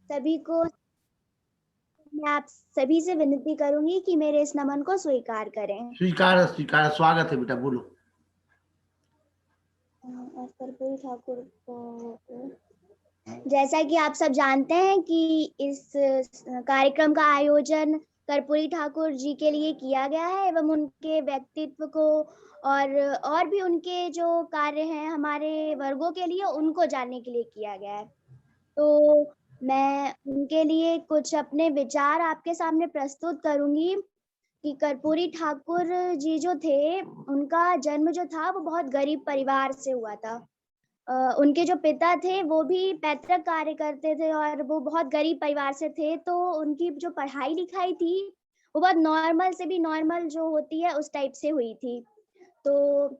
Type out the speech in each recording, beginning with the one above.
सभी को मैं आप सभी से विनती करूंगी कि मेरे इस नमन को स्वीकार करें। स्वीकार स्वीकार, स्वागत है बेटा, बोलो। और कर्पूरी ठाकुर को जैसा कि आप सब जानते हैं कि इस कार्यक्रम का आयोजन कर्पूरी ठाकुर जी के लिए किया गया है एवं उनके व्यक्तित्व को और भी उनके जो कार्य हैं हमारे वर्गों के लिए उनको जानने के लिए किया गया है। तो मैं उनके लिए कुछ अपने विचार आपके सामने प्रस्तुत करूंगी कि कर्पूरी ठाकुर जी जो थे, उनका जन्म जो था वो बहुत गरीब परिवार से हुआ था। उनके जो पिता थे वो भी पैतृक कार्य करते थे और वो बहुत गरीब परिवार से थे, तो उनकी जो पढ़ाई-लिखाई थी, वो बहुत नॉर्मल से भी नॉर्मल जो होती है उस टाइप से हुई थी। तो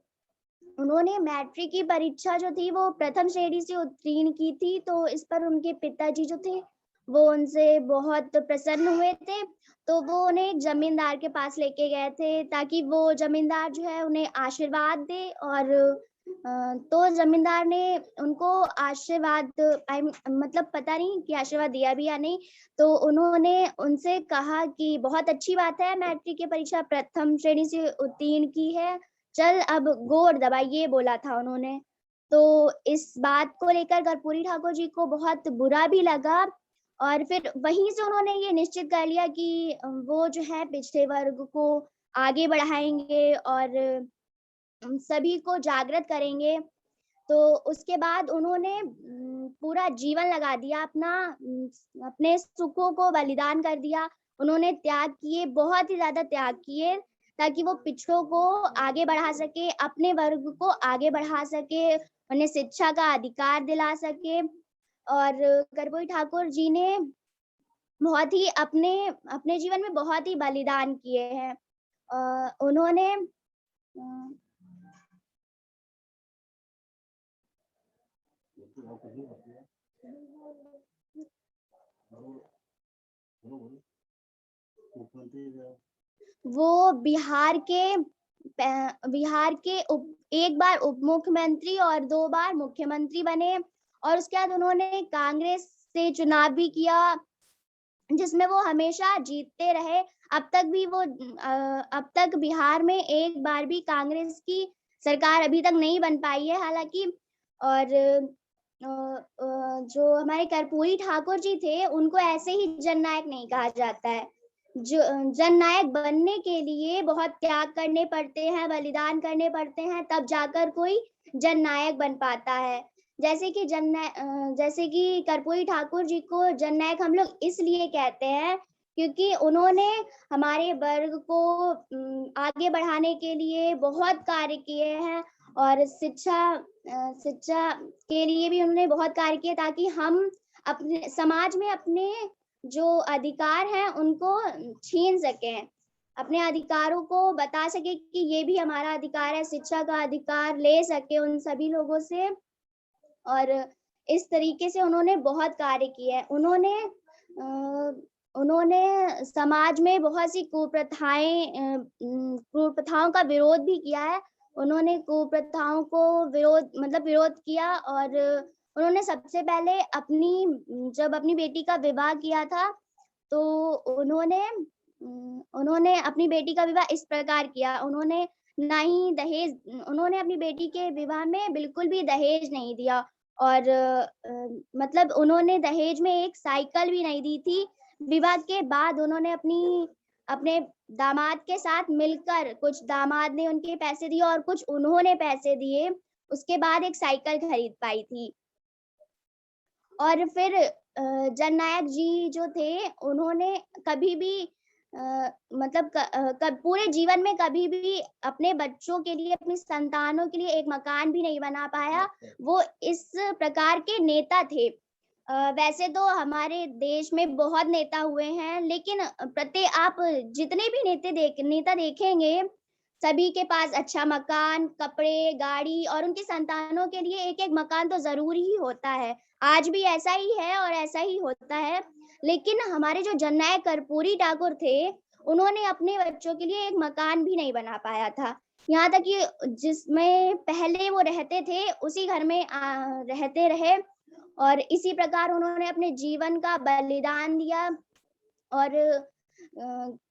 उन्होंने मैट्रिक की परीक्षा जो थी वो प्रथम श्रेणी से उत्तीर्ण की थी, तो इस पर उनके पिताजी जो थे वो उनसे बहुत प्रसन्न हुए थे। तो वो उन्हें एक जमींदार के पास लेके गए थे ताकि वो जमींदार जो है उन्हें आशीर्वाद दे और तो जमींदार ने उनको आशीर्वाद मतलब पता नहीं कि आशीर्वाद दिया भी या नहीं। तो उन्होंने उनसे कहा कि बहुत अच्छी बात है, मैट्रिक की परीक्षा प्रथम श्रेणी से उत्तीर्ण की है, चल अब गोड़ दबा, ये बोला था उन्होंने। तो इस बात को लेकर कर्पूरी ठाकुर जी को बहुत बुरा भी लगा और फिर वहीं से उन्होंने ये निश्चित कर लिया कि वो जो है पिछड़े वर्ग को आगे बढ़ाएँगे और सभी को जागृत करेंगे। तो उसके बाद उन्होंने पूरा जीवन लगा दिया अपने सुखों को बलिदान कर दिया। उन्होंने त्याग किए, बहुत ही ज़्यादा त्याग किए ताकि वो पिछड़ों को आगे बढ़ा सके, अपने वर्ग को आगे बढ़ा सके, उन्हें शिक्षा का अधिकार दिला सके। और कर्पूरी ठाकुर जी ने बहुत ही अपने अपने जीवन में बहुत ही बलिदान किए हैं। उन्होंने वो बिहार के एक बार उप मुख्यमंत्री और 2 बार मुख्यमंत्री बने और उसके बाद उन्होंने कांग्रेस से चुनाव भी किया, जिसमें वो हमेशा जीतते रहे। अब तक बिहार में एक बार भी कांग्रेस की सरकार अभी तक नहीं बन पाई है हालाँकि। और जो हमारे कर्पूरी ठाकुर जी थे, उनको ऐसे ही जननायक नहीं कहा जाता है। जो जननायक बनने के लिए बहुत त्याग करने पड़ते हैं, बलिदान करने पड़ते हैं, तब जाकर कोई जननायक बन पाता है। जैसे कि कर्पूरी ठाकुर जी को जननायक हम लोग इसलिए कहते हैं क्योंकि उन्होंने हमारे वर्ग को आगे बढ़ाने के लिए बहुत कार्य किए हैं और शिक्षा के लिए भी उन्होंने बहुत कार्य किए ताकि हम अपने समाज में अपने जो अधिकार हैं उनको छीन सकें, अपने अधिकारों को बता सकें कि ये भी हमारा अधिकार है, शिक्षा का अधिकार ले सकें उन सभी लोगों से। और इस तरीके से उन्होंने बहुत कार्य किए हैं। उन्होंने समाज में बहुत सी कुप्रथाओं का विरोध भी किया है। उन्होंने कुप्रथाओं को विरोध किया और उन्होंने सबसे पहले जब अपनी बेटी का विवाह किया था, तो उन्होंने अपनी बेटी का विवाह इस प्रकार किया, उन्होंने अपनी बेटी के विवाह में बिल्कुल भी दहेज नहीं दिया और मतलब उन्होंने दहेज में एक साइकिल भी नहीं दी थी। विवाह के बाद उन्होंने अपने दामाद के साथ मिलकर, कुछ दामाद ने उनके पैसे दिए और कुछ उन्होंने पैसे दिए, उसके बाद एक साइकिल खरीद पाई थी। और फिर जननायक जी जो थे, उन्होंने कभी भी पूरे जीवन में कभी भी अपने बच्चों के लिए, अपनी संतानों के लिए एक मकान भी नहीं बना पाया। वो इस प्रकार के नेता थे। वैसे तो हमारे देश में बहुत नेता हुए हैं, लेकिन आप जितने भी नेता देखेंगे, सभी के पास अच्छा मकान, कपड़े, गाड़ी और उनकी संतानों के लिए एक-एक मकान तो ज़रूरी ही होता है। आज भी ऐसा ही है और ऐसा ही होता है। लेकिन हमारे जो जननायक कर्पूरी ठाकुर थे, उन्होंने अपने बच्चों के लिए एक मकान भी नहीं बना पाया था। यहाँ तक कि जिसमें पहले वो रहते थे, उसी घर में रहते रहे और इसी प्रकार उन्होंने अपने जीवन का बलिदान दिया। और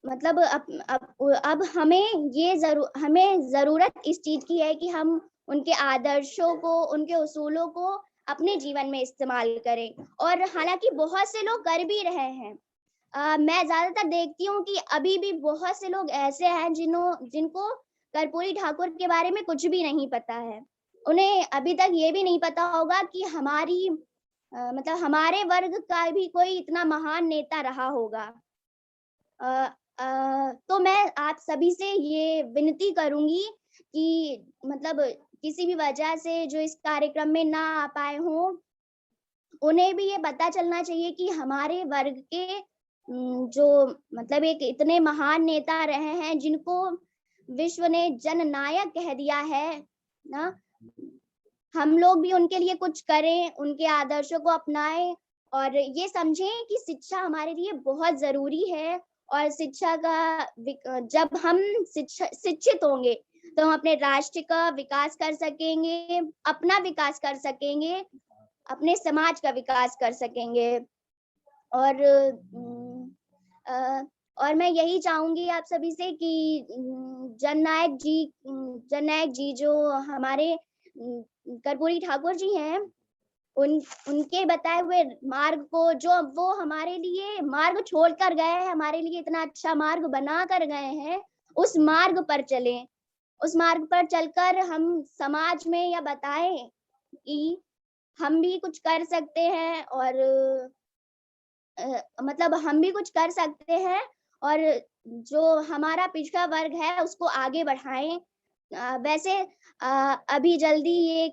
मतलब अब हमें जरूरत इस चीज की है कि हम उनके आदर्शों को, उनके उसूलों को अपने जीवन में इस्तेमाल करें। और हालांकि बहुत से लोग कर भी रहे हैं। मैं ज्यादातर देखती हूँ कि अभी भी बहुत से लोग ऐसे हैं जिनको कर्पूरी ठाकुर के बारे में कुछ भी नहीं पता है। उन्हें अभी तक ये भी नहीं पता होगा कि मतलब हमारे वर्ग का भी कोई इतना महान नेता रहा होगा। तो मैं आप सभी से ये विनती करूंगी कि मतलब किसी भी वजह से जो इस कार्यक्रम में ना आ पाए हों, उन्हें भी ये पता चलना चाहिए कि हमारे वर्ग के जो मतलब एक इतने महान नेता रहे हैं जिनको विश्व ने जननायक कह दिया है ना, हम लोग भी उनके लिए कुछ करें, उनके आदर्शों को अपनाएं और ये समझें कि शिक्षा हमारे लिए बहुत जरूरी है। और शिक्षा का जब हम शिक्षित होंगे तो हम अपने राष्ट्र का विकास कर सकेंगे, अपना विकास कर सकेंगे, अपने समाज का विकास कर सकेंगे। और और मैं यही चाहूंगी आप सभी से कि जननायक जी जो हमारे कर्पूरी ठाकुर जी हैं, उनके बताए हुए मार्ग को, जो वो हमारे लिए मार्ग छोड़ कर गए हैं, हमारे लिए इतना अच्छा मार्ग बना कर गए हैं, उस मार्ग पर चलें। उस मार्ग पर चलकर हम समाज में यह बताएं कि हम भी कुछ कर सकते हैं और मतलब हम भी कुछ कर सकते हैं और जो हमारा पिछड़ा वर्ग है उसको आगे बढ़ाएं। वैसे अभी जल्दी ये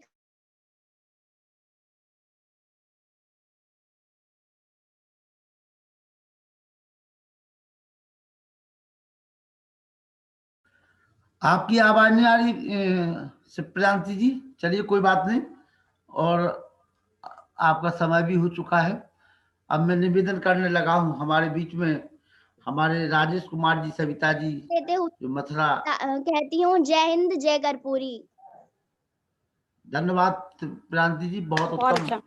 आपकी आवाज नहीं आ रही शिवप्रांति जी। चलिए कोई बात नहीं, और आपका समय भी हो चुका है। अब मैं निवेदन करने लगा हूं, हमारे बीच में हमारे राजेश कुमार जी, सविता जी कहते हुए जो मथुरा। कहती हूँ जय हिंद, जय कर्पूरी। धन्यवाद शिवप्रांति जी, बहुत बहुत उत्तम, अच्छा।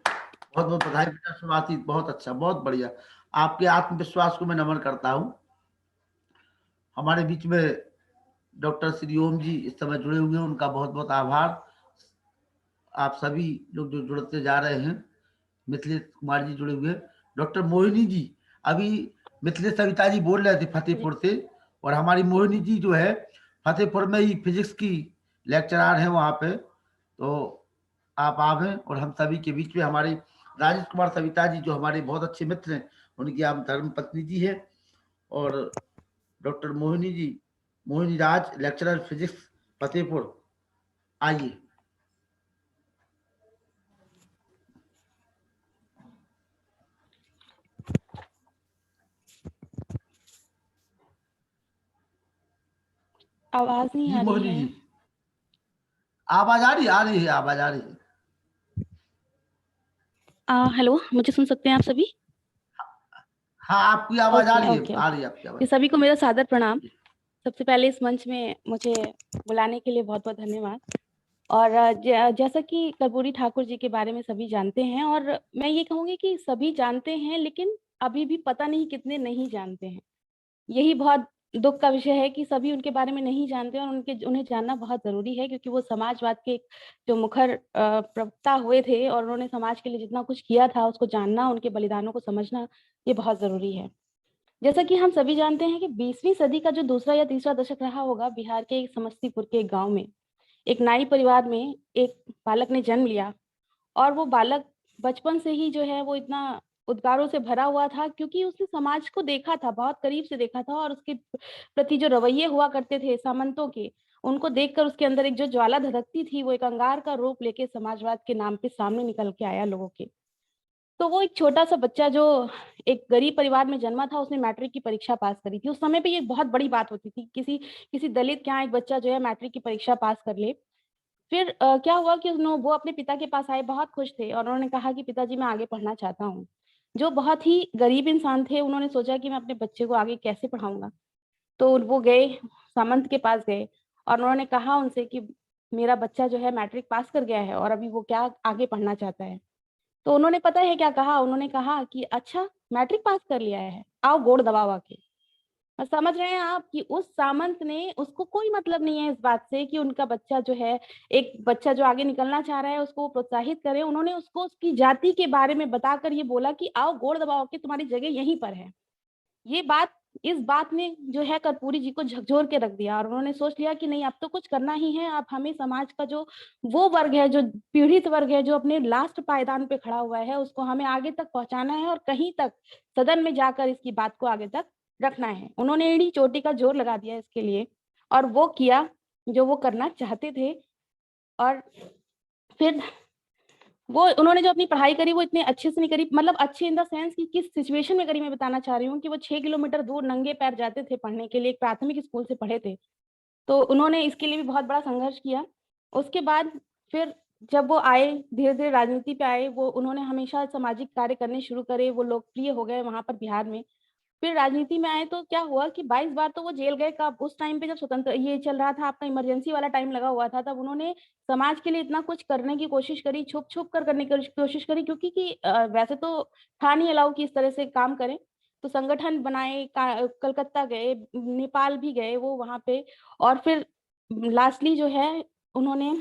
बहुत बहुत बधाई बेटा, शुभाशीष, बहुत अच्छा, बहुत बढ़िया। आपके आत्मविश्वास को मैं नमन करता हूँ। हमारे बीच में डॉक्टर श्री ओम जी इस समय जुड़े हुए हैं, उनका बहुत बहुत आभार। आप सभी लोग जो जुड़ते जा रहे हैं, मिथिलेश कुमार जी जुड़े हुए, डॉक्टर मोहिनी जी, अभी मिथिलेश सविता जी बोल रहे थे फतेहपुर से, और हमारी मोहिनी जी जो है फतेहपुर में ही फिजिक्स की लेक्चरार हैं वहाँ पे, तो आप आवे। और हम सभी के बीच में हमारे राजेश कुमार सविता जी जो हमारे बहुत अच्छे मित्र हैं, उनकी आप धर्म पत्नी जी है, और डॉक्टर मोहिनी जी, मोहिनी राज, लेक्चरर फिजिक्स फतेहपुर, आइए। आवाज नहीं आ रही मोहिनी है। जी, आवाज आ रही है? आ रही है, आवाज आ रही है। हेलो, मुझे सुन सकते हैं आप सभी? हाँ, आपकी आवाज आ रही है, ओके आ ओके। रही है आपकी ये आवाज। सभी को मेरा सादर प्रणाम। सबसे पहले इस मंच में मुझे बुलाने के लिए बहुत बहुत धन्यवाद। और जैसा कि कर्पूरी ठाकुर जी के बारे में सभी जानते हैं, और मैं ये कहूँगी कि सभी जानते हैं लेकिन अभी भी पता नहीं कितने नहीं जानते हैं। यही बहुत दुख का विषय है कि सभी उनके बारे में नहीं जानते, और उन्हें जानना बहुत जरूरी है, क्योंकि वो समाजवाद के एक जो मुखर प्रवक्ता हुए थे, और उन्होंने समाज के लिए जितना कुछ किया था उसको जानना, उनके बलिदानों को समझना, ये बहुत जरूरी है। जैसा कि हम सभी जानते हैं कि 20वीं सदी का जो दूसरा या तीसरा दशक रहा होगा, बिहार के एक समस्तीपुर के एक गांव में एक नाई परिवार में एक बालक ने जन्म लिया। और वो बालक बचपन से ही जो है वो इतना उद्गारों से भरा हुआ था, क्योंकि उसने समाज को देखा था, बहुत करीब से देखा था, और उसके प्रति जो रवैये हुआ करते थे सामंतों के, उनको देखकर उसके अंदर एक जो ज्वाला धधकती थी, वो एक अंगार का रूप लेके समाजवाद के नाम पे सामने निकल के आया लोगों के। तो वो एक छोटा सा बच्चा जो एक गरीब परिवार में जन्मा था, उसने मैट्रिक की परीक्षा पास करी थी। उस समय पे ये बहुत बड़ी बात होती थी, किसी दलित के यहाँ एक बच्चा जो है मैट्रिक की परीक्षा पास कर ले। फिर क्या हुआ कि वो अपने पिता के पास आए, बहुत खुश थे, और उन्होंने कहा कि पिताजी मैं आगे पढ़ना चाहता हूँ। जो बहुत ही गरीब इंसान थे, उन्होंने सोचा कि मैं अपने बच्चे को आगे कैसे पढ़ाऊंगा। तो वो गए, सामंत के पास गए, और उन्होंने कहा उनसे कि मेरा बच्चा जो है मैट्रिक पास कर गया है और अभी वो क्या आगे पढ़ना चाहता है। तो उन्होंने पता है क्या कहा, उन्होंने कहा कि अच्छा मैट्रिक पास कर लिया है, आओ गोड़ दबाओ आके। और समझ रहे हैं आप कि उस सामंत ने, उसको कोई मतलब नहीं है इस बात से कि उनका बच्चा जो है, एक बच्चा जो आगे निकलना चाह रहा है उसको वो प्रोत्साहित करें। उन्होंने उसको उसकी जाति के बारे में बताकर ये बोला कि आओ गोड़ दबाओ के, तुम्हारी जगह यहीं पर है। ये बात, इस बात ने जो है कर्पूरी जी को झकझोर के रख दिया और उन्होंने सोच लिया कि नहीं अब तो कुछ करना ही है, अब हमें समाज का जो वो वर्ग है, जो पीड़ित वर्ग है, जो अपने लास्ट पायदान पे खड़ा हुआ है, उसको हमें आगे तक पहुंचाना है और कहीं तक सदन में जाकर इसकी बात को आगे तक रखना है। उन्होंने एड़ी चोटी का जोर लगा दिया इसके लिए और वो किया जो वो करना चाहते थे। और फिर वो उन्होंने जो अपनी पढ़ाई करी वो इतने अच्छे से नहीं करी, मतलब अच्छे इन द सेंस कि किस सिचुएशन में करी मैं बताना चाह रही हूँ कि वो 6 किलोमीटर दूर नंगे पैर जाते थे पढ़ने के लिए, एक प्राथमिक स्कूल से पढ़े थे। तो उन्होंने इसके लिए भी बहुत बड़ा संघर्ष किया। उसके बाद फिर जब वो आए, धीरे-धीरे राजनीति पे आए, वो उन्होंने हमेशा सामाजिक कार्य करने शुरू करे, वो लोकप्रिय हो गए वहाँ पर बिहार में। फिर राजनीति में आए तो क्या हुआ कि 22 बार तो वो जेल गए। कब? उस टाइम पे जब स्वतंत्र ये चल रहा था, आपका इमरजेंसी वाला टाइम लगा हुआ था, तब उन्होंने समाज के लिए इतना कुछ करने की कोशिश करी, छुप-छुप कर करने की कोशिश करी, क्योंकि वैसे तो था नहीं अलाउ कि इस तरह से काम करें। तो संगठन बनाए, कलकत्ता गए, नेपाल भी गए वो वहाँ पे, और फिर लास्टली जो है उन्होंने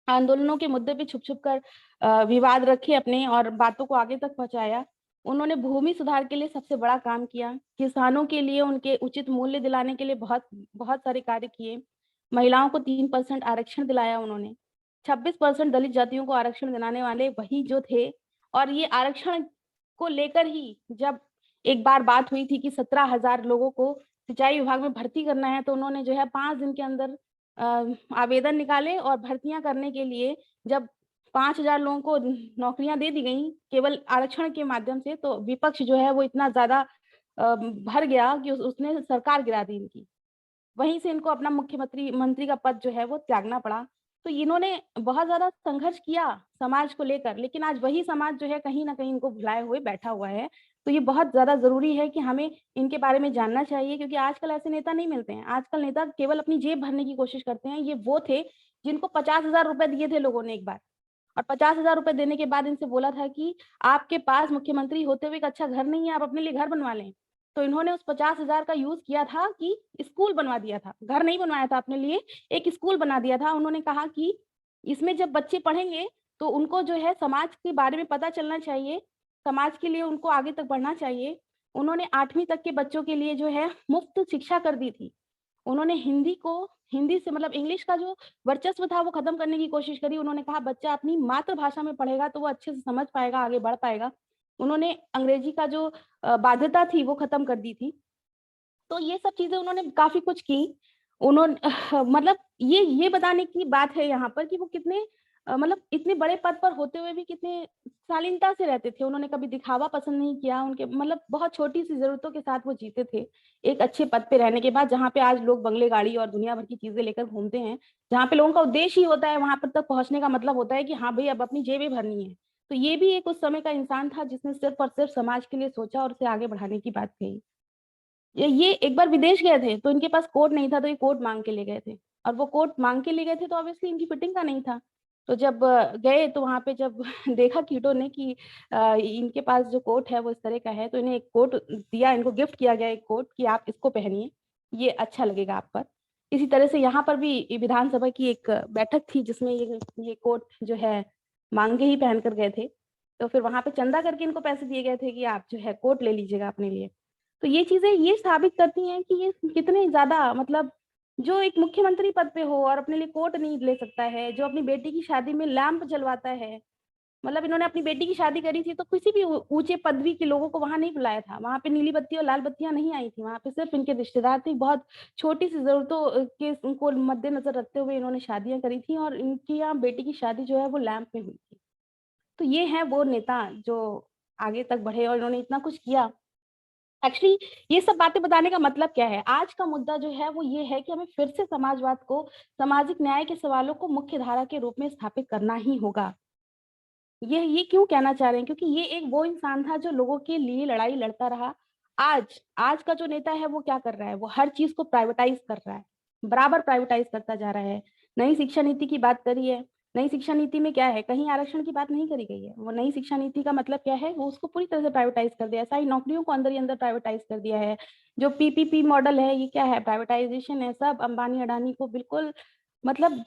आंदोलनों के मुद्दे पे छुप-छुप कर विवाद रखे अपने और बातों को आगे तक पहुँचाया। उन्होंने भूमि सुधार के लिए सबसे बड़ा काम किया, किसानों के लिए उनके उचित मूल्य दिलाने के लिए बहुत बहुत सारे कार्य किए। महिलाओं को 3% आरक्षण दिलाया उन्होंने। 26% दलित जातियों को आरक्षण दिलाने वाले वही जो थे। और ये आरक्षण को लेकर ही जब एक बार बात हुई थी कि 17,000 लोगों को सिंचाई विभाग में भर्ती करना है, तो उन्होंने जो है 5 दिन के अंदर आवेदन निकाले और भर्तियाँ करने के लिए जब 5,000 लोगों को नौकरियाँ दे दी गईं केवल आरक्षण के माध्यम से, तो विपक्ष जो है वो इतना ज़्यादा भर गया कि उसने सरकार गिरा दी इनकी। वहीं से इनको अपना मंत्री का पद जो है वो त्यागना पड़ा। तो इन्होंने बहुत ज़्यादा संघर्ष किया समाज को लेकर, लेकिन आज वही समाज जो है कहीं न कहीं इनको भुलाए हुए बैठा हुआ है। तो ये बहुत ज़्यादा ज़रूरी है कि हमें इनके बारे में जानना चाहिए, क्योंकि आजकल ऐसे नेता नहीं मिलते हैं। आजकल नेता केवल अपनी जेब भरने की कोशिश करते हैं। ये वो थे जिनको 50,000 रुपए दिए थे लोगों ने एक बार, और 50,000 रुपए देने के बाद इनसे बोला था कि आपके पास मुख्यमंत्री होते हुए एक अच्छा घर नहीं है, आप अपने लिए घर बनवा लें। तो इन्होंने उस 50,000 का यूज़ किया था कि स्कूल बनवा दिया था। घर नहीं बनवाया था अपने लिए, एक स्कूल बना दिया था। उन्होंने कहा कि इसमें जब बच्चे पढ़ेंगे तो उनको जो है समाज के बारे में पता चलना चाहिए, समाज के लिए उनको आगे तक बढ़ना चाहिए। उन्होंने 8वीं तक के बच्चों के लिए जो है मुफ्त शिक्षा कर दी थी। उन्होंने हिंदी से मतलब इंग्लिश का जो वर्चस्व था वो खत्म करने की कोशिश करी। उन्होंने कहा बच्चा अपनी मातृभाषा में पढ़ेगा तो वो अच्छे से समझ पाएगा, आगे बढ़ पाएगा। उन्होंने अंग्रेजी का जो बाध्यता थी वो खत्म कर दी थी। तो ये सब चीज़ें उन्होंने काफ़ी कुछ की। उन्होंने मतलब ये बताने की बात है यहाँ पर कि वो कितने मतलब इतने बड़े पद पर होते हुए भी कितने शालीनता से रहते थे। उन्होंने कभी दिखावा पसंद नहीं किया। उनके मतलब बहुत छोटी-सी ज़रूरतों के साथ वो जीते थे। एक अच्छे पद पे रहने के बाद, जहाँ पे आज लोग बंगले, गाड़ी और दुनिया भर की चीज़ें लेकर घूमते हैं। जहाँ पे लोगों का उद्देश्य ही होता है वहाँ पर तक पहुँचने का मतलब होता है कि हाँ भई अब अपनी जेबें भरनी है। तो ये भी एक उस समय का इंसान था जिसने सिर्फ़ और सिर्फ़ समाज के लिए सोचा और उसे आगे बढ़ाने की बात कही। ये एक बार विदेश गए थे, तो इनके पास कोट नहीं था, तो ये कोट माँग के ले गए थे, और वो कोट माँग के ले गए थे तो ऑब्वियसली इनकी फिटिंग का नहीं था। तो जब गए तो वहाँ पे जब देखा कीटों ने कि इनके पास जो कोट है वो इस तरह का है, तो इन्हें एक कोट दिया, इनको गिफ्ट किया गया एक कोट कि आप इसको पहनिए, ये अच्छा लगेगा आप पर। इसी तरह से यहाँ पर भी विधानसभा की एक बैठक थी जिसमें ये कोट जो है माँग के ही पहन कर गए थे। तो फिर वहाँ पे चंदा करके इनको पैसे दिए गए थे कि आप जो है कोट ले लीजिएगा अपने लिए। तो ये चीज़ें ये साबित करती हैं कि ये कितने ज़्यादा मतलब जो एक मुख्यमंत्री पद पे हो और अपने लिए कोट नहीं ले सकता है, जो अपनी बेटी की शादी में लैंप जलवाता है। मतलब इन्होंने अपनी बेटी की शादी करी थी तो किसी भी ऊँचे पदवी के लोगों को वहाँ नहीं बुलाया था। वहाँ पे नीली बत्ती और लाल बत्तियाँ नहीं आई थी। वहाँ पे सिर्फ़ इनके रिश्तेदार थे। बहुत छोटी-सी ज़रूरतों के उनको मद्देनज़र रखते हुए इन्होंने शादियाँ करी थी और इनकी यहाँ बेटी की शादी जो है वो लैंप में हुई थी। तो ये हैं वो नेता जो आगे तक बढ़े और इन्होंने इतना कुछ किया। एक्चुअली ये सब बातें बताने का मतलब क्या है? आज का मुद्दा जो है वो ये है कि हमें फिर से समाजवाद को, सामाजिक न्याय के सवालों को मुख्य धारा के रूप में स्थापित करना ही होगा। ये क्यों कहना चाह रहे हैं? क्योंकि ये एक वो इंसान था जो लोगों के लिए लड़ाई लड़ता रहा। आज का जो नेता है वो क्या कर रहा है? वो हर चीज़ को प्राइवेटाइज़ कर रहा है, बराबर प्राइवेटाइज़ करता जा रहा है। नई शिक्षा नीति की बात करी है, नई शिक्षा नीति में क्या है, कहीं आरक्षण की बात नहीं करी गई है। वो नई शिक्षा नीति का मतलब क्या है, वो उसको पूरी तरह से प्राइवेटाइज कर दिया है, सारी नौकरियों को अंदर ही अंदर प्राइवेटाइज कर दिया है। जो पीपीपी मॉडल है, ये क्या है, प्राइवेटाइजेशन है। सब अंबानी अडानी को बिल्कुल, मतलब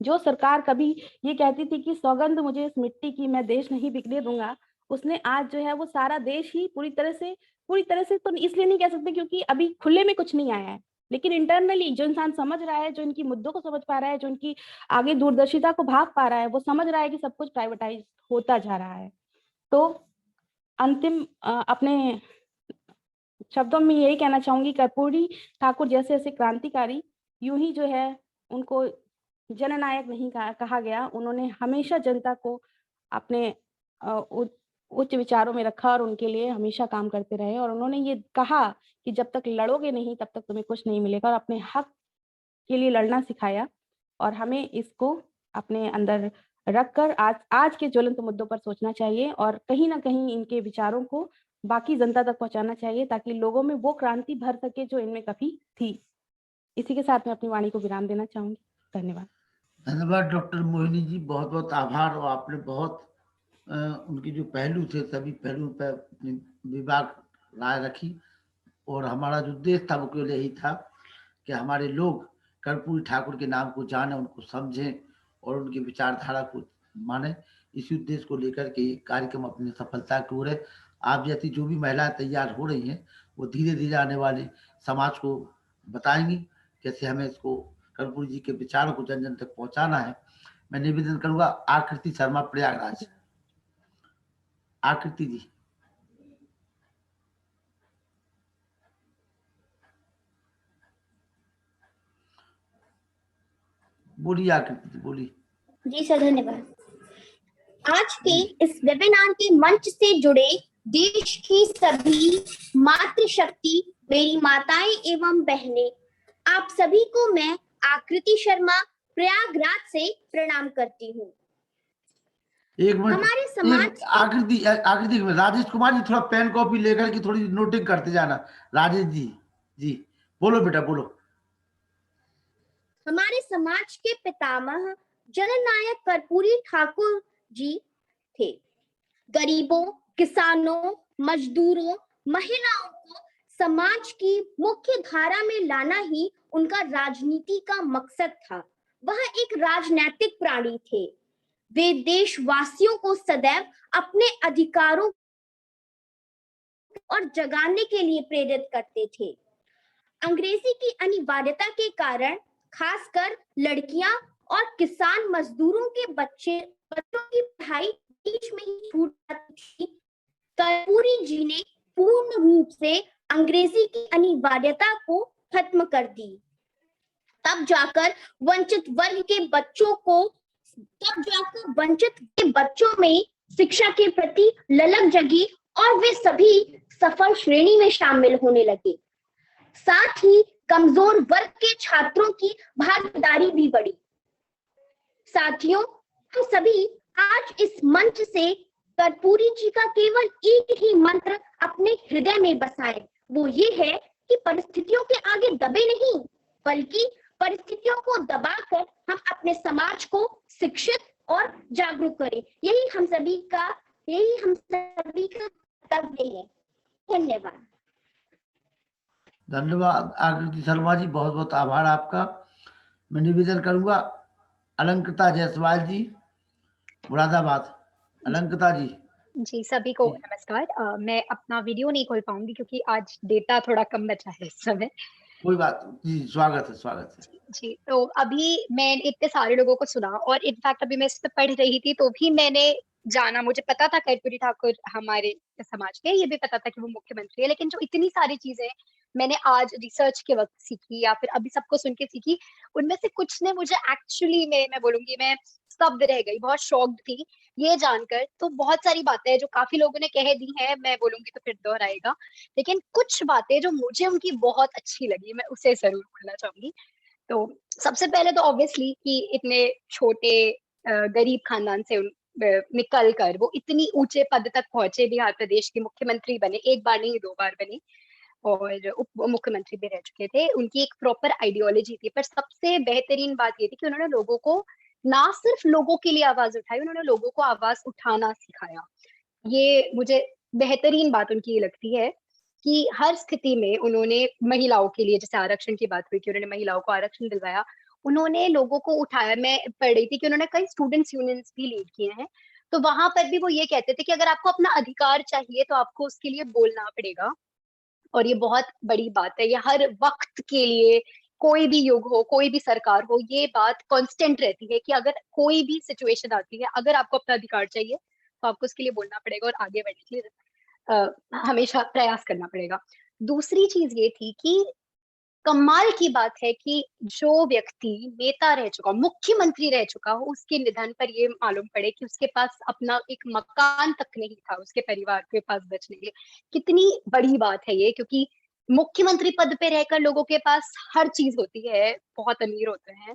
जो सरकार कभी ये कहती थी कि सौगंध मुझे इस मिट्टी की, मैं देश नहीं बिकने दूंगा, उसने आज जो है वो सारा देश ही पूरी तरह से तो इसलिए नहीं कह सकते क्योंकि अभी खुले में कुछ नहीं आया है, लेकिन इंटरनली जो इंसान समझ रहा है, जो इनकी मुद्दों को समझ पा रहा है, जो इनकी आगे दूरदर्शिता को भाग पा रहा है, वो समझ रहा है कि सब कुछ प्राइवेटाइज होता जा रहा है। तो अंतिम अपने शब्दों में यही कहना चाहूंगी, कर्पूरी ठाकुर जैसे ऐसे क्रांतिकारी यूं ही जो है उनको जननायक नहीं कहा गया। उन्होंने हमेशा जनता को अपने उच्च विचारों में रखा और उनके लिए हमेशा काम करते रहे। और उन्होंने ये कहा कि जब तक लड़ोगे नहीं तब तक तुम्हें कुछ नहीं मिलेगा, और अपने हक के लिए लड़ना सिखाया। और हमें इसको अपने अंदर रखकर आज के ज्वलंत मुद्दों पर सोचना चाहिए और कहीं ना कहीं इनके विचारों को बाकी जनता तक पहुंचाना चाहिए, ताकि लोगों में वो क्रांति भर सके जो इनमें कभी थी। इसी के साथ मैं अपनी वाणी को विराम देना चाहूंगी। धन्यवाद। धन्यवाद डॉक्टर मोहिनी जी, बहुत बहुत आभार। और आपने बहुत उनके जो पहलू थे सभी पहलुओं पर अपनी विभाग राय रखी। और हमारा जो उद्देश्य था वो केवल यही था कि हमारे लोग कर्पूरी ठाकुर के नाम को जाने, उनको समझें और उनकी विचारधारा को माने। इसी उद्देश्य को लेकर के ये कार्यक्रम अपनी सफलता की ओर है। आप जैसी जो भी महिलाएं तैयार हो रही हैं वो धीरे धीरे आने वाले समाज को बताएंगी कैसे हमें इसको कर्पूरी जी के विचारों को जन जन तक पहुंचाना है। मैं निवेदन करूंगा आकृति शर्मा, प्रयागराज। आकृति जी। बोलिए आकृति जी, बोलिए। जी सर, धन्यवाद। आज के इस वेबिनार के मंच से जुड़े देश की सभी मातृशक्ति मेरी माताएं एवं बहनें, आप सभी को मैं आकृति शर्मा प्रयागराज से प्रणाम करती हूँ। एक मिनट, हमारे समाज आकृति राजेश कुमार जी थोड़ा पेन कॉपी लेकर के थोड़ी नोटिंग करते जाना। राजेश जी बोलो बेटा, बोलो। हमारे समाज के पितामह जननायक कर्पूरी ठाकुर जी थे। गरीबों, किसानों, मजदूरों, महिलाओं को समाज की मुख्य धारा में लाना ही उनका राजनीति का मकसद था। वह एक राजनीतिक प्राणी थे। वे देशवासियों को सदैव अपने अधिकारों और जगाने के लिए प्रेरित करते थे। अंग्रेजी की अनिवार्यता के कारण खासकर लड़कियां और किसान मजदूरों के बच्चों की पढ़ाई बीच में ही छूट जाती थी। कर्पूरी जी ने पूर्ण रूप से अंग्रेजी की अनिवार्यता को खत्म कर दी। तब जाकर वंचित बच्चों में शिक्षा के प्रति ललक जगी और वे सभी सफल श्रेणी में शामिल होने लगे। साथ ही कमजोर वर्ग के छात्रों की भागीदारी भी बढ़ी। साथियों, हम सभी आज इस मंच से कर्पूरी जी का केवल एक ही मंत्र अपने हृदय में बसाएं। वो ये है कि परिस्थितियों के आगे दबे नहीं, बल्कि परिस्थितियों को दबाकर हम अपने समाज को शिक्षित और जागरूक करें। यही हम सभी का कर्तव्य है। धन्यवाद। धन्यवाद आकृति शर्मा जी, बहुत बहुत आभार आपका। मैं निवेदन करूंगा अलंकृता जायसवाल जी, मुरादाबाद। अलंकृता जी। सभी को नमस्कार। मैं अपना वीडियो नहीं खोल पाऊंगी क्योंकि आज डेटा थोड़ा कम बचा है इस समय। कोई बात जी, स्वागत है। जी, तो अभी मैं इतने सारे लोगों को सुना और इनफैक्ट अभी मैं इस पे पढ़ रही थी तो भी मैंने जाना, मुझे पता था कर्पूरी ठाकुर हमारे समाज के, ये भी पता था कि वो मुख्यमंत्री है, लेकिन जो इतनी सारी चीजें मैंने आज रिसर्च के वक्त सीखी या फिर अभी सबको सुन के सीखी, उनमें से कुछ ने मुझे एक्चुअली मैं बोलूंगी मैं स्तब्ध रह गई, बहुत शॉक्ड थी ये जानकर। तो बहुत सारी बातें हैं जो काफी लोगों ने कह दी है, मैं बोलूंगी तो फिर दोहराएगा, लेकिन कुछ बातें जो मुझे उनकी बहुत अच्छी लगी मैं उसे जरूर बोलना चाहूंगी। तो सबसे पहले तो ऑब्वियसली कि इतने छोटे गरीब खानदान से निकल कर वो इतनी ऊंचे पद तक पहुंचे, बिहार प्रदेश के मुख्यमंत्री बने, एक बार नहीं 2 बार बने और उप मुख्यमंत्री भी रह चुके थे। उनकी एक प्रॉपर आइडियोलॉजी थी, पर सबसे बेहतरीन बात ये थी कि उन्होंने लोगों को ना सिर्फ लोगों के लिए आवाज उठाई, उन्होंने लोगों को आवाज उठाना सिखाया। ये मुझे बेहतरीन बात उनकी ये लगती है कि हर स्थिति में उन्होंने महिलाओं के लिए, जैसे आरक्षण की बात हुई कि उन्होंने महिलाओं को आरक्षण दिलवाया, उन्होंने लोगों को उठाया। मैं पढ़ रही थी कि उन्होंने कई स्टूडेंट्स यूनियंस भी लीड किए हैं, तो वहां पर भी वो ये कहते थे कि अगर आपको अपना अधिकार चाहिए तो आपको उसके लिए बोलना पड़ेगा। और ये बहुत बड़ी बात है, ये हर वक्त के लिए, कोई भी युग हो, कोई भी सरकार हो, ये बात कांस्टेंट रहती है कि अगर कोई भी सिचुएशन आती है, अगर आपको अपना अधिकार चाहिए तो आपको उसके लिए बोलना पड़ेगा और आगे बढ़ने के लिए हमेशा प्रयास करना पड़ेगा। दूसरी चीज ये थी कि कमाल की बात है कि जो व्यक्ति नेता रह चुका, मुख्यमंत्री रह चुका हो, उसके निधन पर ये मालूम पड़े कि उसके पास अपना एक मकान तक नहीं था उसके परिवार के पास बचने के लिए। कितनी बड़ी बात है ये, क्योंकि मुख्यमंत्री पद पे रहकर लोगों के पास हर चीज होती है, बहुत अमीर होते हैं,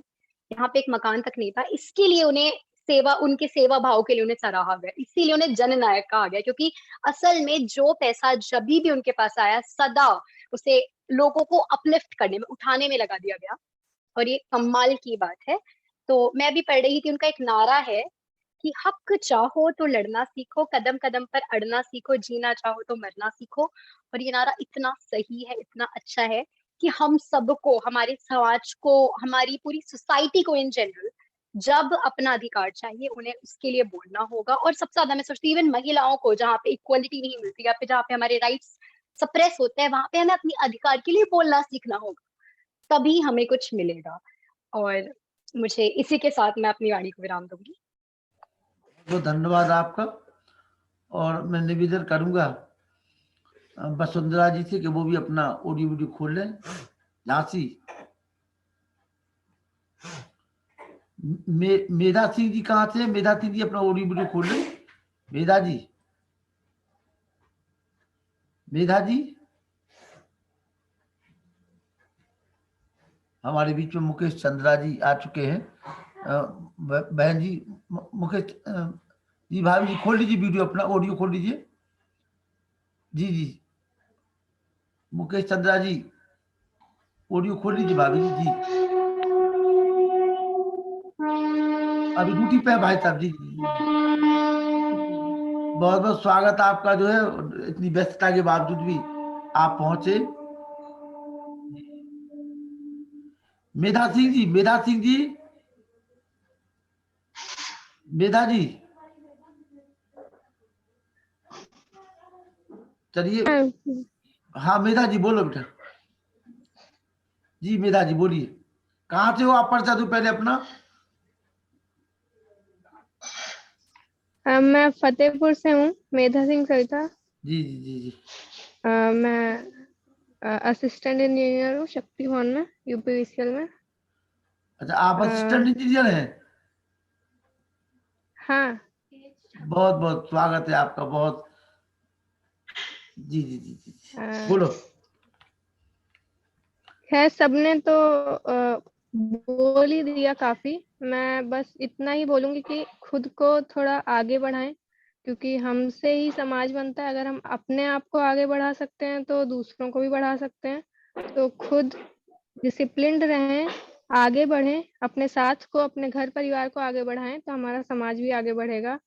यहाँ पे एक मकान तक नहीं था। इसके लिए उन्हें उनके सेवा भाव के लिए उन्हें सराहा गया, इसीलिए उन्हें जननायक कहा गया, क्योंकि असल में जो पैसा जब भी उनके पास आया, सदा उसे लोगों को अपलिफ्ट करने में, उठाने में लगा दिया गया। और ये कमाल की बात है। तो मैं भी पढ़ रही थी, उनका एक नारा है कि हक चाहो तो लड़ना सीखो, कदम कदम पर अड़ना सीखो, जीना चाहो तो मरना सीखो। और ये नारा इतना सही है, इतना अच्छा है कि हम सबको, हमारे समाज को, हमारी पूरी सोसाइटी को इन जनरल, जब अपना अधिकार चाहिए उन्हें उसके लिए बोलना होगा। और सबसे ज्यादा मैं सोचती हूँ इवन महिलाओं को, जहाँ पे इक्वालिटी नहीं मिलती, या फिर जहाँ पे हमारे राइट्स सप्रेस होते हैं, वहां पे हमें अपने अधिकार के लिए बोलना सीखना होगा, तभी हमें कुछ मिलेगा। और मुझे इसी के साथ मैं अपनी वाणी को विराम दूंगी। तो धन्यवाद आपका। और मैं निवेदन करूंगा वसुंधरा जी से कि वो भी अपना ऑडियो वीडियो खोल लें। झांसी मेधा सिंह जी कहाँ से? मेधा सिंह जी अपना ऑडियो वीडियो खोल लें। मेधा जी, मेधा जी हमारे बीच में मुकेश चंद्रा जी आ चुके हैं। बहन जी, मुकेश जी, भाभी जी खोल लीजिए वीडियो, अपना ऑडियो खोल लीजिए। जी जी, मुकेश चंद्रा जी ऑडियो खोल लीजिए। भाभी जी अभी ड्यूटी पे है भाई साहब। जी बहुत बहुत स्वागत आपका, जो है इतनी व्यस्तता के बावजूद भी आप पहुंचे। मेधा सिंह जी, मेधा सिंह जी, मेधा जी, चलिए। हाँ मेधा जी बोलो बेटा। जी मेधा जी बोलिए, कहाँ से हो आप? परिचय दो पहले अपना। मैं फतेहपुर से हूँ, मेधा सिंह सविता। जी जी जी जी। मैं असिस्टेंट इंजीनियर हूँ शक्ति भवन में, यूपीवीसीएल में। अच्छा, आप असिस्टेंट इंजीनियर हैं? हाँ। बहुत बहुत स्वागत है आपका, बहुत। जी जी जी जी बोलो। खैर सबने तो बोल ही दिया काफी। मैं बस इतना ही बोलूंगी कि खुद को थोड़ा आगे बढ़ाएं, क्योंकि हमसे ही समाज बनता है। अगर हम अपने आप को आगे बढ़ा सकते हैं तो दूसरों को भी बढ़ा सकते हैं। तो खुद डिसिप्लिन्ड रहें, आगे बढ़ें, अपने साथ को, अपने घर परिवार को आगे बढ़ाएं, तो हमारा समाज भी आगे बढ़ेगा।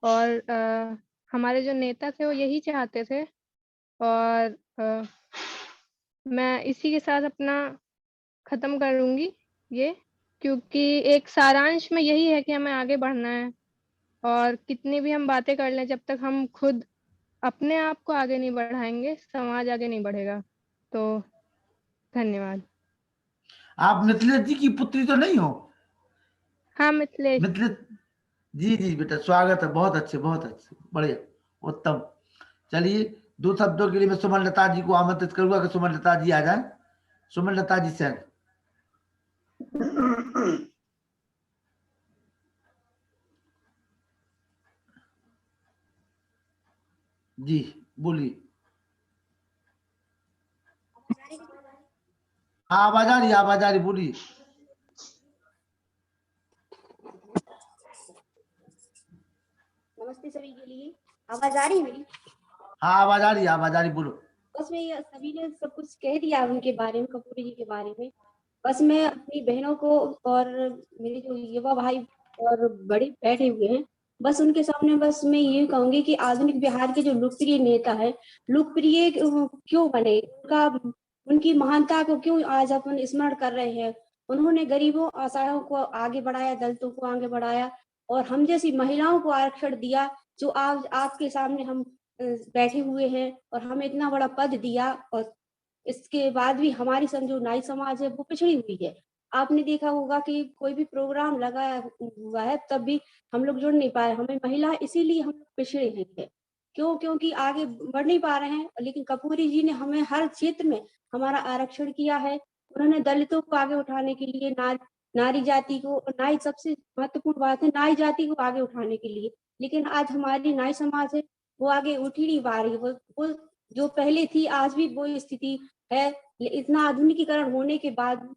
और हमारे जो नेता थे वो यही चाहते थे। और मैं इसी के साथ अपना खत्म करूंगी ये, क्योंकि एक सारांश में यही है कि हमें आगे बढ़ना है। और कितनी भी हम बातें कर लें, जब तक हम खुद अपने आप को आगे नहीं बढ़ाएंगे, समाज आगे नहीं बढ़ेगा। तो धन्यवाद। आप मिथिलेश जी की पुत्री तो नहीं हो? हाँ मिथिलेश। मिथिलेश जी जी बेटा, स्वागत है। बहुत अच्छे, बहुत अच्छे, बढ़िया, उत्तम। चलिए, दो शब्दों के लिए मैं सुमन लता जी को आमंत्रित करूंगा कि सुमन लता जी आ जाएं। सुमन लता जी से जी बोलिए। हाँ आवाज आ रही, आवाज आ रही, बोलिए। नमस्ते सभी के लिए। आवाज आ रही है मेरी? हाँ आवाज आ रही, आवाज आ रही, बोलो। बस मैं ये सभी ने सब कुछ कह दिया उनके बारे में, कपूर जी के बारे में। बस मैं अपनी बहनों को और मेरे जो युवा भाई और बड़े बैठे हुए हैं। बस उनके सामने बस मैं ये कहूंगी कि आधुनिक बिहार के जो लोकप्रिय नेता है, लोकप्रिय क्यों बने, उनकी महानता को क्यों आज अपन स्मरण कर रहे हैं। उन्होंने गरीबों असहायों को आगे बढ़ाया, दलितों को आगे बढ़ाया, और हम जैसी महिलाओं को आरक्षण दिया, जो आज आपके सामने हम बैठे हुए हैं, और हमें इतना बड़ा पद दिया। और इसके बाद भी हमारी जो नाई समाज है वो पिछड़ी हुई है। आपने देखा होगा कि कोई भी प्रोग्राम लगा हुआ है तब भी हम लोग जुड़ नहीं पाए। हमें महिला इसीलिए हम लोग पिछड़े हैं। क्यों? क्योंकि आगे बढ़ नहीं पा रहे हैं। लेकिन कर्पूरी जी ने हमें हर क्षेत्र में हमारा आरक्षण किया है। उन्होंने दलितों को आगे उठाने के लिए, नारी जाति को, नाई सबसे महत्वपूर्ण बात है, नाई जाति को आगे उठाने के लिए। लेकिन आज हमारी नाई समाज है वो आगे उठ ही नहीं पा रही। वो जो पहले थी आज भी वो स्थिति है। इतना आधुनिकीकरण होने के बाद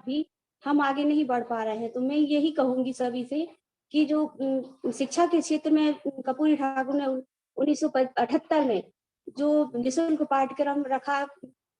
भी हम आगे नहीं बढ़ पा रहे हैं। तो मैं यही कहूंगी सभी से कि जो शिक्षा के क्षेत्र में कर्पूरी ठाकुर ने 1978 में जो निःशुल्क पाठ्यक्रम रखा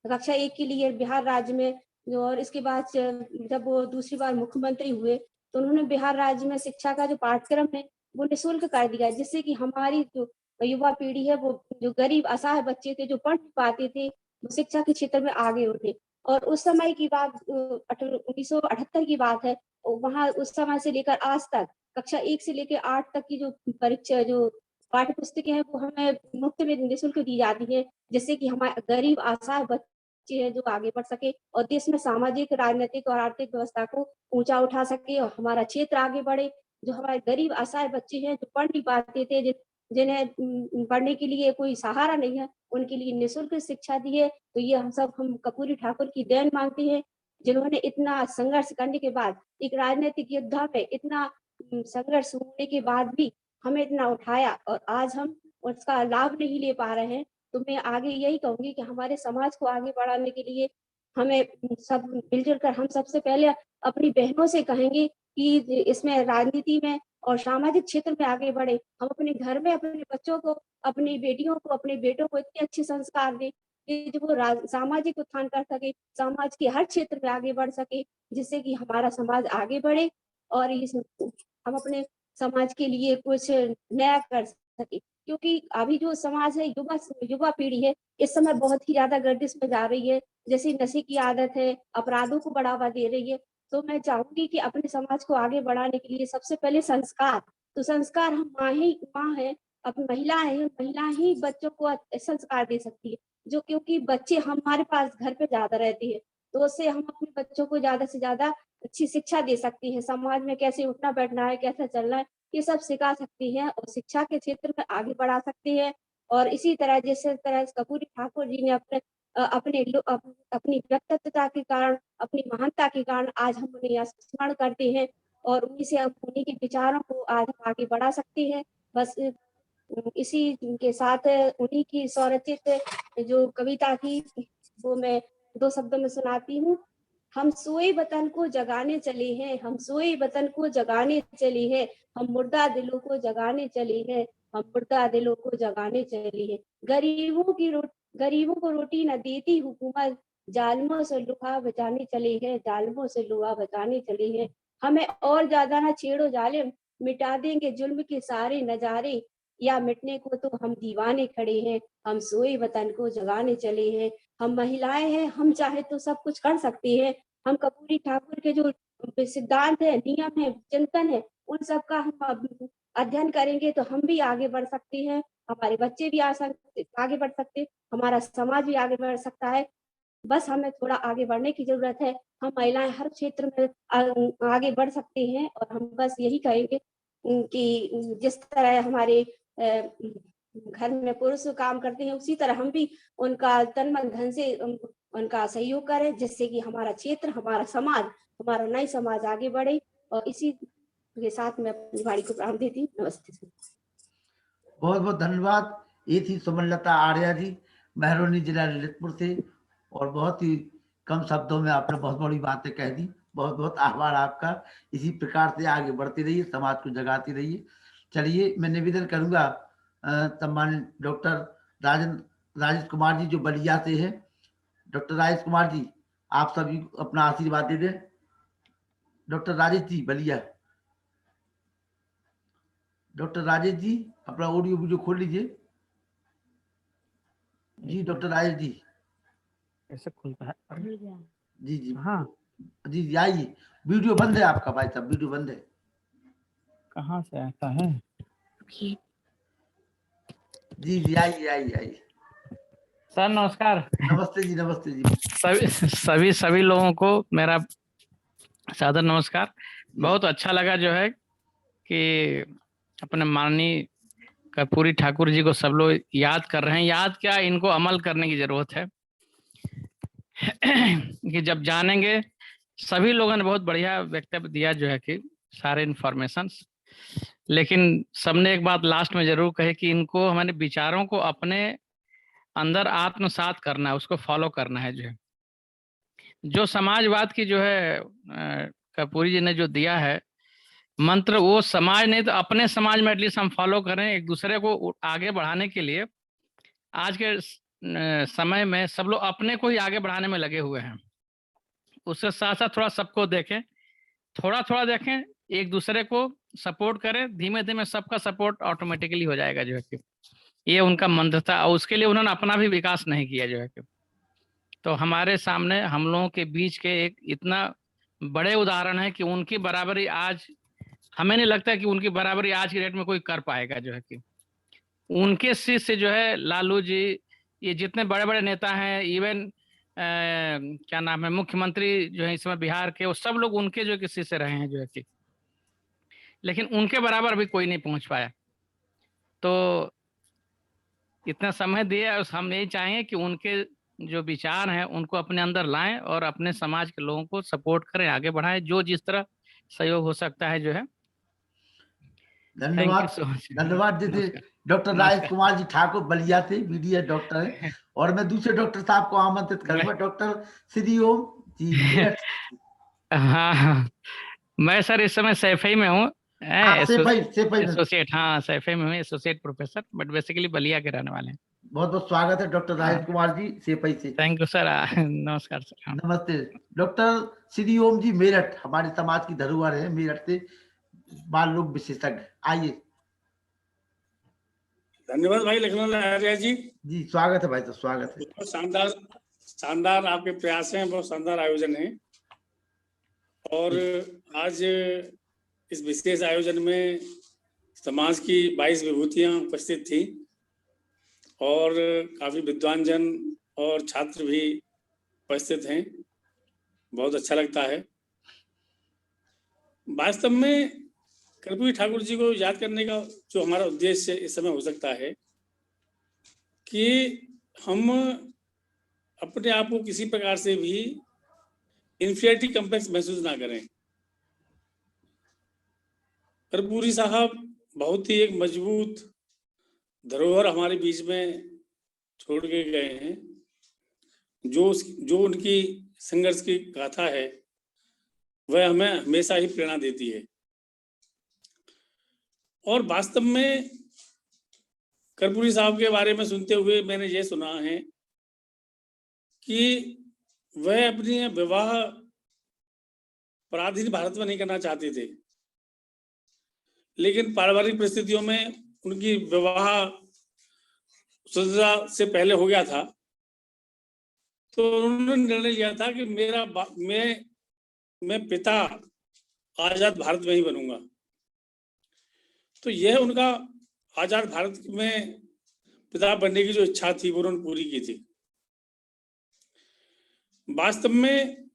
कक्षा 1 के लिए बिहार राज्य में, और इसके बाद जब वो दूसरी बार मुख्यमंत्री हुए तो उन्होंने बिहार राज्य में शिक्षा का जो पाठ्यक्रम है वो निःशुल्क कर दिया, जिससे कि हमारी जो युवा पीढ़ी है, वो जो गरीब असहाय बच्चे थे जो पढ़ नहीं पाते थे, वो शिक्षा के क्षेत्र में आगे उठे। और उस समय की बात 1978 की बात है। वहां उस समय से लेकर आज तक कक्षा 1 से लेकर 8 तक की जो परीक्षा, जो पाठ्य पुस्तकें हैं वो हमें मुफ्त में निःशुल्क दी जाती है, जिससे कि हमारे गरीब असहाय बच्चे हैं जो आगे बढ़ सके और देश में सामाजिक, राजनीतिक और आर्थिक व्यवस्था को ऊंचा उठा सके और हमारा क्षेत्र आगे बढ़े। जो हमारे गरीब असहाय बच्चे हैं जो पढ़ नहीं पाते थे, जिन्हें पढ़ने के लिए कोई सहारा नहीं है, उनके लिए निःशुल्क शिक्षा दी है। तो ये हम कर्पूरी ठाकुर की देन मानते हैं, जिन्होंने इतना संघर्ष करने के बाद, एक राजनीतिक योद्धा में इतना संघर्ष होने के बाद भी हमें इतना उठाया और आज हम उसका लाभ नहीं ले पा रहे हैं। तो मैं आगे यही कहूंगी कि हमारे समाज को आगे बढ़ाने के लिए हमें सब मिलजुल कर, हम सबसे पहले अपनी बहनों से कहेंगे कि इसमें राजनीति में और सामाजिक क्षेत्र में आगे बढ़े। हम अपने घर में अपने बच्चों को, अपनी बेटियों को, अपने बेटों को इतने अच्छे संस्कार दें कि जो वो सामाजिक उत्थान कर सके, समाज के हर क्षेत्र में आगे बढ़ सके, जिससे कि हमारा समाज आगे बढ़े और हम अपने समाज के लिए कुछ नया कर सके। क्योंकि अभी जो समाज है, युवा पीढ़ी है, इस समय बहुत ही ज्यादा गर्दिश में जा रही है। जैसे नशे की आदत है, अपराधों को बढ़ावा दे रही है। तो मैं चाहूंगी कि अपने समाज को आगे बढ़ाने के लिए सबसे पहले संस्कार, तो संस्कार हम माँ है, अपनी महिला है, महिला ही बच्चों को संस्कार दे सकती है। जो क्योंकि बच्चे हमारे पास घर पे ज्यादा रहते हैं, तो उससे हम अपने बच्चों को ज्यादा से ज्यादा अच्छी शिक्षा दे सकती है। समाज में कैसे उठना बैठना है, कैसे चलना है, ये सब सिखा सकती है और शिक्षा के क्षेत्र में आगे बढ़ा सकती है। और इसी तरह जिस तरह कर्पूरी ठाकुर जी ने अपनी व्यक्तित्वता के कारण, अपनी महानता के कारण आज हम उन्हें स्मरण करते हैं और उन्हीं के विचारों को आज हम आगे बढ़ा सकते हैं। बस इसी के साथ उन्हीं की स्वरचित जो कविता थी वो मैं 2 शब्दों में सुनाती हूँ। हम सोए वतन को जगाने चले हैं, हम सोए वतन को जगाने चले हैं, हम मुर्दा दिलों को जगाने चले हैं, हम मुर्दा दिलों को जगाने चले हैं। गरीबों को रोटी न देती हुकूमत, जालिमों से लुहा बचाने चले हैं, जालिमों से लुहा बचाने चले हैं। हमें और ज्यादा ना छेड़ो जालिम, मिटा देंगे जुल्म के सारे नजारे, या मिटने को तो हम दीवाने खड़े हैं, हम सोए वतन को जगाने चले हैं। हम महिलाएं हैं, हम चाहे तो सब कुछ कर सकते हैं। हम कर्पूरी ठाकुर के जो सिद्धांत है, नियम है, चिंतन है, उन सब का हम अध्ययन करेंगे तो हम भी आगे बढ़ सकते हैं, हमारे बच्चे भी आगे बढ़ सकते, हमारा समाज भी आगे बढ़ सकता है। बस हमें थोड़ा आगे बढ़ने की जरूरत है। हम महिलाएं हर क्षेत्र में आगे बढ़ सकते हैं और हम बस यही कहेंगे कि जिस तरह हमारे घर में पुरुष काम करते हैं, उसी तरह हम भी उनका तन मन धन से उनका सहयोग करें, जिससे कि हमारा क्षेत्र, हमारा समाज, हमारा नई समाज आगे बढ़े। और इसी के साथ मैं अपनी वाणी को प्रारंभ देती हूँ। नमस्ते। बहुत बहुत धन्यवाद। ये थी सुमनलता आर्या जी, महरौनी जिला ललितपुर से, और बहुत ही कम शब्दों में आपने बहुत बड़ी बातें कह दी। बहुत बहुत आभार आपका। इसी प्रकार से आगे बढ़ती रहिए, समाज को जगाती रहिए। चलिए, मैं निवेदन करूंगा सम्मानित डॉक्टर राजेश कुमार जी जो बलिया से है। डॉक्टर राजेश कुमार जी, आप सभी अपना आशीर्वाद दे दें। डॉक्टर राजेश जी बलिया। डॉक्टर राजेश जी अपना ऑडियो वीडियो खोल लीजिए। जी डॉक्टर राजेश जी। कैसे खुलता है? जी जी हाँ, जी जी आइए। वीडियो बंद है आपका भाई साहब, वीडियो बंद है। कहाँ से आता है? जी जी आइए आइए आइए। सर नमस्कार। नमस्ते जी, नमस्ते जी। सभी लोगों को मेरा सादर नमस्कार। जी। बहुत अच्छा लगा जो है कि अपने माननीय कर्पूरी ठाकुर जी को सब लोग याद कर रहे हैं। याद क्या, इनको अमल करने की जरूरत है। कि जब जानेंगे, सभी लोगों ने बहुत बढ़िया वक्तव्य दिया जो है कि सारे इन्फॉर्मेशंस, लेकिन सबने एक बात लास्ट में जरूर कही कि इनको हमारे विचारों को अपने अंदर आत्मसात करना है, उसको फॉलो करना है। जो समाजवाद की जो है कर्पूरी जी ने जो दिया है मंत्र, वो समाज नहीं तो अपने समाज में एटलीस्ट हम फॉलो करें, एक दूसरे को आगे बढ़ाने के लिए। आज के समय में सब लोग अपने को ही आगे बढ़ाने में लगे हुए हैं। उसके साथ साथ थोड़ा सबको देखें, थोड़ा थोड़ा देखें, एक दूसरे को सपोर्ट करें, धीमे धीमे सबका सपोर्ट ऑटोमेटिकली हो जाएगा जो है कि ये उनका मंत्र था। और उसके लिए उन्होंने अपना भी विकास नहीं किया जो है कि। तो हमारे सामने हम लोगों के बीच के एक इतना बड़े उदाहरण है कि उनकी बराबरी आज हमें नहीं लगता कि उनकी बराबरी आज की डेट में कोई कर पाएगा जो है कि। उनके शिष्य जो है लालू जी, ये जितने बड़े बड़े नेता हैं, इवन क्या नाम है, मुख्यमंत्री जो है इस समय बिहार के, वो सब लोग उनके जो कि शिष्य रहे हैं जो है कि, लेकिन उनके बराबर भी कोई नहीं पहुंच पाया। तो इतना समय दिया, हम यही चाहेंगे कि उनके जो विचार हैं उनको अपने अंदर लाएं और अपने समाज के लोगों को सपोर्ट करें, आगे बढ़ाएं, जो जिस तरह सहयोग हो सकता है जो है। धन्यवाद। so much. धन्यवाद जी। नमस्कार। डॉक्टर राज कुमार जी ठाकुर बलिया से मीडिया डॉक्टर है। और मैं दूसरे डॉक्टर साहब को आमंत्रित करूंगा, डॉक्टर श्री ओम जी मेरठ। हाँ, मैं सर इस समय सैफई में हूँ, आप सैफई में? एसोसिएट, हाँ सैफई में हूँ, associate professor, but basically Ballia के रहने वाले हैं। बहुत बहुत स्वागत है डॉक्टर राज कुमार जी सैफई से। Thank you sir. नमस्कार सर। हाँ। नमस्ते। डॉक्टर श्री ओम जी मेरठ, हमारे समाज की धरोहर है, मेरठ से बाल रोग विशेषज्ञ। आइए। धन्यवाद भाई लखनऊ लहरिया जी। जी स्वागत है भाई साहब, स्वागत है। बहुत शानदार शानदार आपके प्रयास हैं, बहुत शानदार आयोजन है। और आज इस विशेष आयोजन में समाज की 22 विभूतियां उपस्थित थी और काफी विद्वान जन और छात्र भी उपस्थित हैं। बहुत अच्छा लगता है। वास्तव में कर्पूरी ठाकुर जी को याद करने का जो हमारा उद्देश्य इस समय हो सकता है कि हम अपने आप को किसी प्रकार से भी इन्फीरियरिटी कॉम्प्लेक्स महसूस ना करें। कर्पूरी साहब बहुत ही एक मजबूत धरोहर हमारे बीच में छोड़ के गए हैं। जो उनकी संघर्ष की गाथा है वह हमें हमेशा ही प्रेरणा देती है। और वास्तव में कर्पूरी साहब के बारे में सुनते हुए मैंने ये सुना है कि वह अपनी विवाह पराधीन भारत में नहीं करना चाहते थे, लेकिन पारिवारिक परिस्थितियों में उनकी विवाह स्वतंत्रता से पहले हो गया था। तो उन्होंने निर्णय लिया था कि मैं पिता आजाद भारत में ही बनूंगा। तो यह उनका आजाद भारत में पिता बनने की जो इच्छा थी वो उन्होंने पूरी की थी। वास्तव में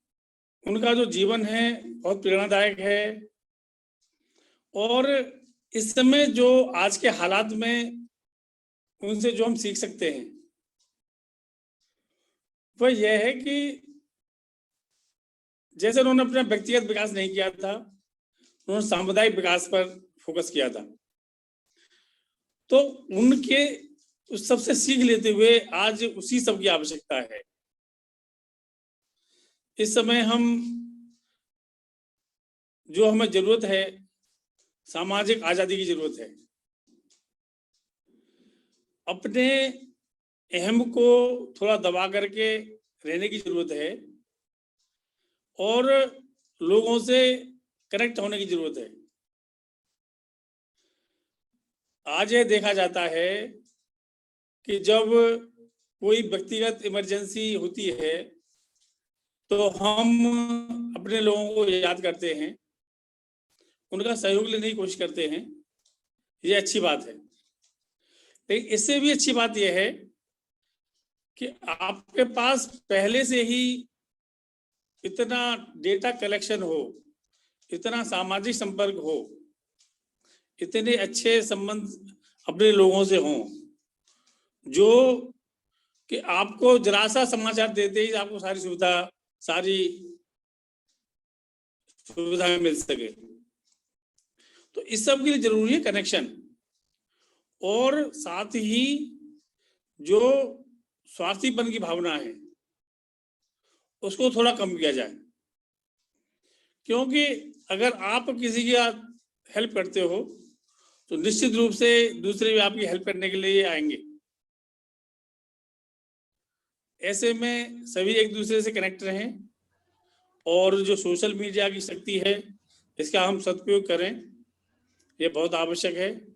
उनका जो जीवन है बहुत प्रेरणादायक है। और इस समय जो आज के हालात में उनसे जो हम सीख सकते हैं वह यह है कि जैसे उन्होंने अपना व्यक्तिगत विकास नहीं किया था, उन्होंने सामुदायिक विकास पर फोकस किया था। तो उनके उस सबसे सीख लेते हुए आज उसी सब की आवश्यकता है। इस समय जो हमें जरूरत है, सामाजिक आजादी की जरूरत है। अपने अहम को थोड़ा दबा करके रहने की जरूरत है और लोगों से कनेक्ट होने की जरूरत है। आज ये देखा जाता है कि जब कोई व्यक्तिगत इमरजेंसी होती है तो हम अपने लोगों को याद करते हैं, उनका सहयोग लेने की कोशिश करते हैं, ये अच्छी बात है। लेकिन इससे भी अच्छी बात यह है कि आपके पास पहले से ही इतना डेटा कलेक्शन हो, इतना सामाजिक संपर्क हो, इतने अच्छे संबंध अपने लोगों से हों, जो कि आपको जरा सा समाचार देते ही आपको सारी सुविधाएं मिल सके। तो इस सब के लिए जरूरी है कनेक्शन, और साथ ही जो स्वार्थीपन की भावना है उसको थोड़ा कम किया जाए, क्योंकि अगर आप किसी की हेल्प करते हो तो निश्चित रूप से दूसरे भी आपकी हेल्प करने के लिए आएंगे। ऐसे में सभी एक दूसरे से कनेक्ट रहें, और जो सोशल मीडिया की शक्ति है इसका हम सदुपयोग करें, ये बहुत आवश्यक है।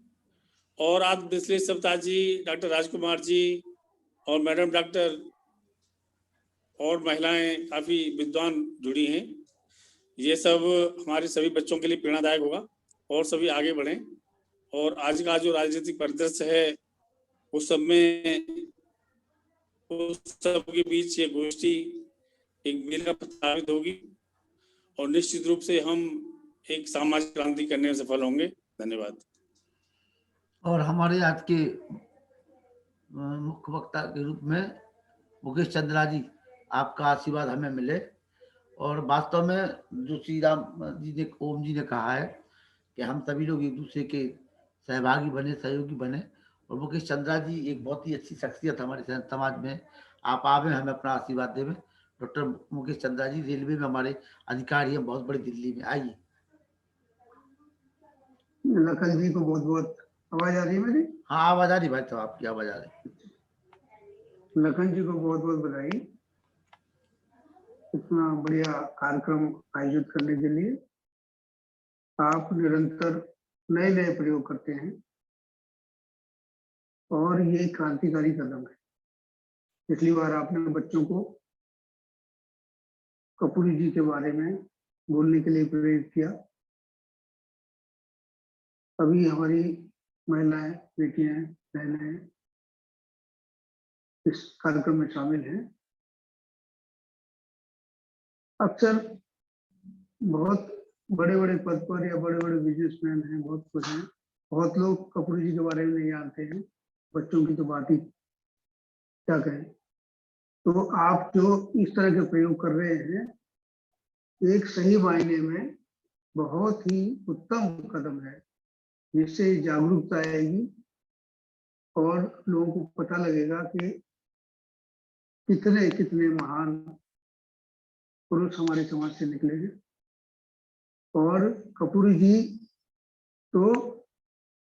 और आज बिस्लेश सप्ताह जी, डॉक्टर राजकुमार जी और मैडम डॉक्टर और महिलाएं काफ़ी विद्वान जुड़ी हैं। ये सब हमारे सभी बच्चों के लिए प्रेरणादायक होगा और सभी आगे बढ़ें। और आज का जो राजनीतिक परिदृश्य है उस सब के बीच ये गोष्ठी एक मील का पत्थर साबित होगी, और निश्चित रूप से हम एक सामाजिक क्रांति करने में सफल होंगे। धन्यवाद। और हमारे आज के मुख्य वक्ता के रूप में मुकेश चंद्रा जी, आपका आशीर्वाद हमें मिले। और वास्तव में जो श्री राम जी ने, ओम जी ने कहा है कि हम सभी लोग एक दूसरे के सहभागी बने, सहयोगी बने, और मुकेश चंद्रा जी एक बहुत ही अच्छी शख्सियत हमारे समाज में। आप आवे, हमें अपना आशीर्वाद देवे। डॉक्टर मुकेश चंद्रा जी रेलवे में हमारे अधिकारी हैं, बहुत बड़ी दिल्ली में। आइए। लखन जी को बहुत बहुत आवाज आ रही है मेरी? हाँ, आवाज आ रही भाई, तो आपकी आवाज आ रही। लखन जी को बहुत बहुत बधाई इतना बढ़िया कार्यक्रम आयोजित करने के लिए। आप निरंतर नए नए प्रयोग करते हैं और ये क्रांतिकारी कदम है। पिछली बार आपने बच्चों को कपूरी जी के बारे में बोलने के लिए प्रेरित किया। अभी हमारी महिलाएं, बेटियां, बहनें इस कार्यक्रम में शामिल हैं। अक्सर बहुत बड़े बड़े पद पर या बड़े बड़े बिजनेसमैन हैं, बहुत कुछ हैं, बहुत लोग कपूरी जी के बारे में नहीं जानते हैं। बच्चों की तो बात ही क्या कहें। तो आप जो इस तरह के प्रयोग कर रहे हैं, एक सही मायने में बहुत ही उत्तम कदम है, जिससे जागरूकता आएगी और लोगों को पता लगेगा कि कितने कितने महान पुरुष हमारे समाज से निकले हैं। और कपूरी जी तो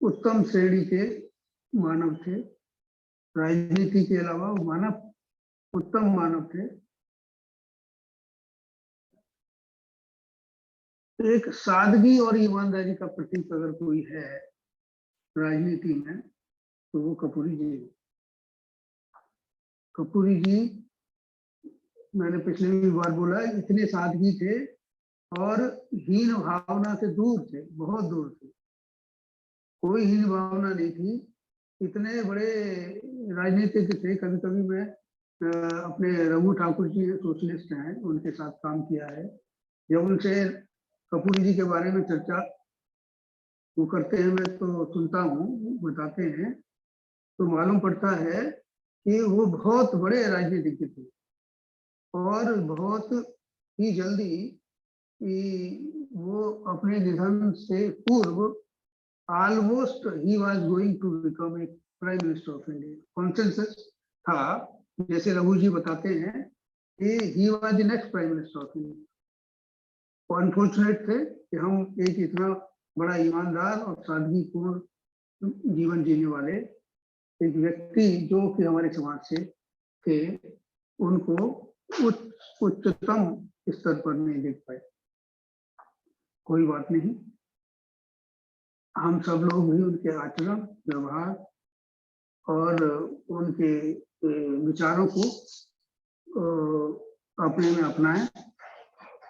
उत्तम श्रेणी के मानव थे, राजनीति के अलावा मानव, उत्तम मानव थे। एक सादगी और ईमानदारी का प्रतीक अगर कोई है राजनीति में तो वो कपूरी जी। कपूरी जी, मैंने पिछले भी बार बोला, इतने सादगी थे और हीन भावना से दूर थे, बहुत दूर थे। कोई हीन भावना नहीं थी। इतने बड़े राजनीतिक थे। कभी कभी मैं अपने रघु ठाकुर जी सोशलिस्ट हैं, उनके साथ काम किया है। जब उनसे कपूरी जी के बारे में चर्चा वो करते हैं, मैं तो सुनता हूँ, बताते हैं, तो मालूम पड़ता है कि वो बहुत बड़े राजनीतिज्ञ थे और बहुत ही जल्दी वो अपने निधन से पूर्व almost he was going to become a prime minister of India. Consensus था, जैसे रघु जी बताते हैं कि he was the next prime minister of India. Unfortunate थे कि हम एक इतना बड़ा ईमानदार और सादगीपूर्ण जीवन जीने वाले एक व्यक्ति जो कि हमारे समाज से थे, उनको उच्चतम स्तर पर नहीं देख पाए। कोई बात नहीं, हम सब लोग भी उनके आचरण, व्यवहार और उनके विचारों को अपने में अपनाएं।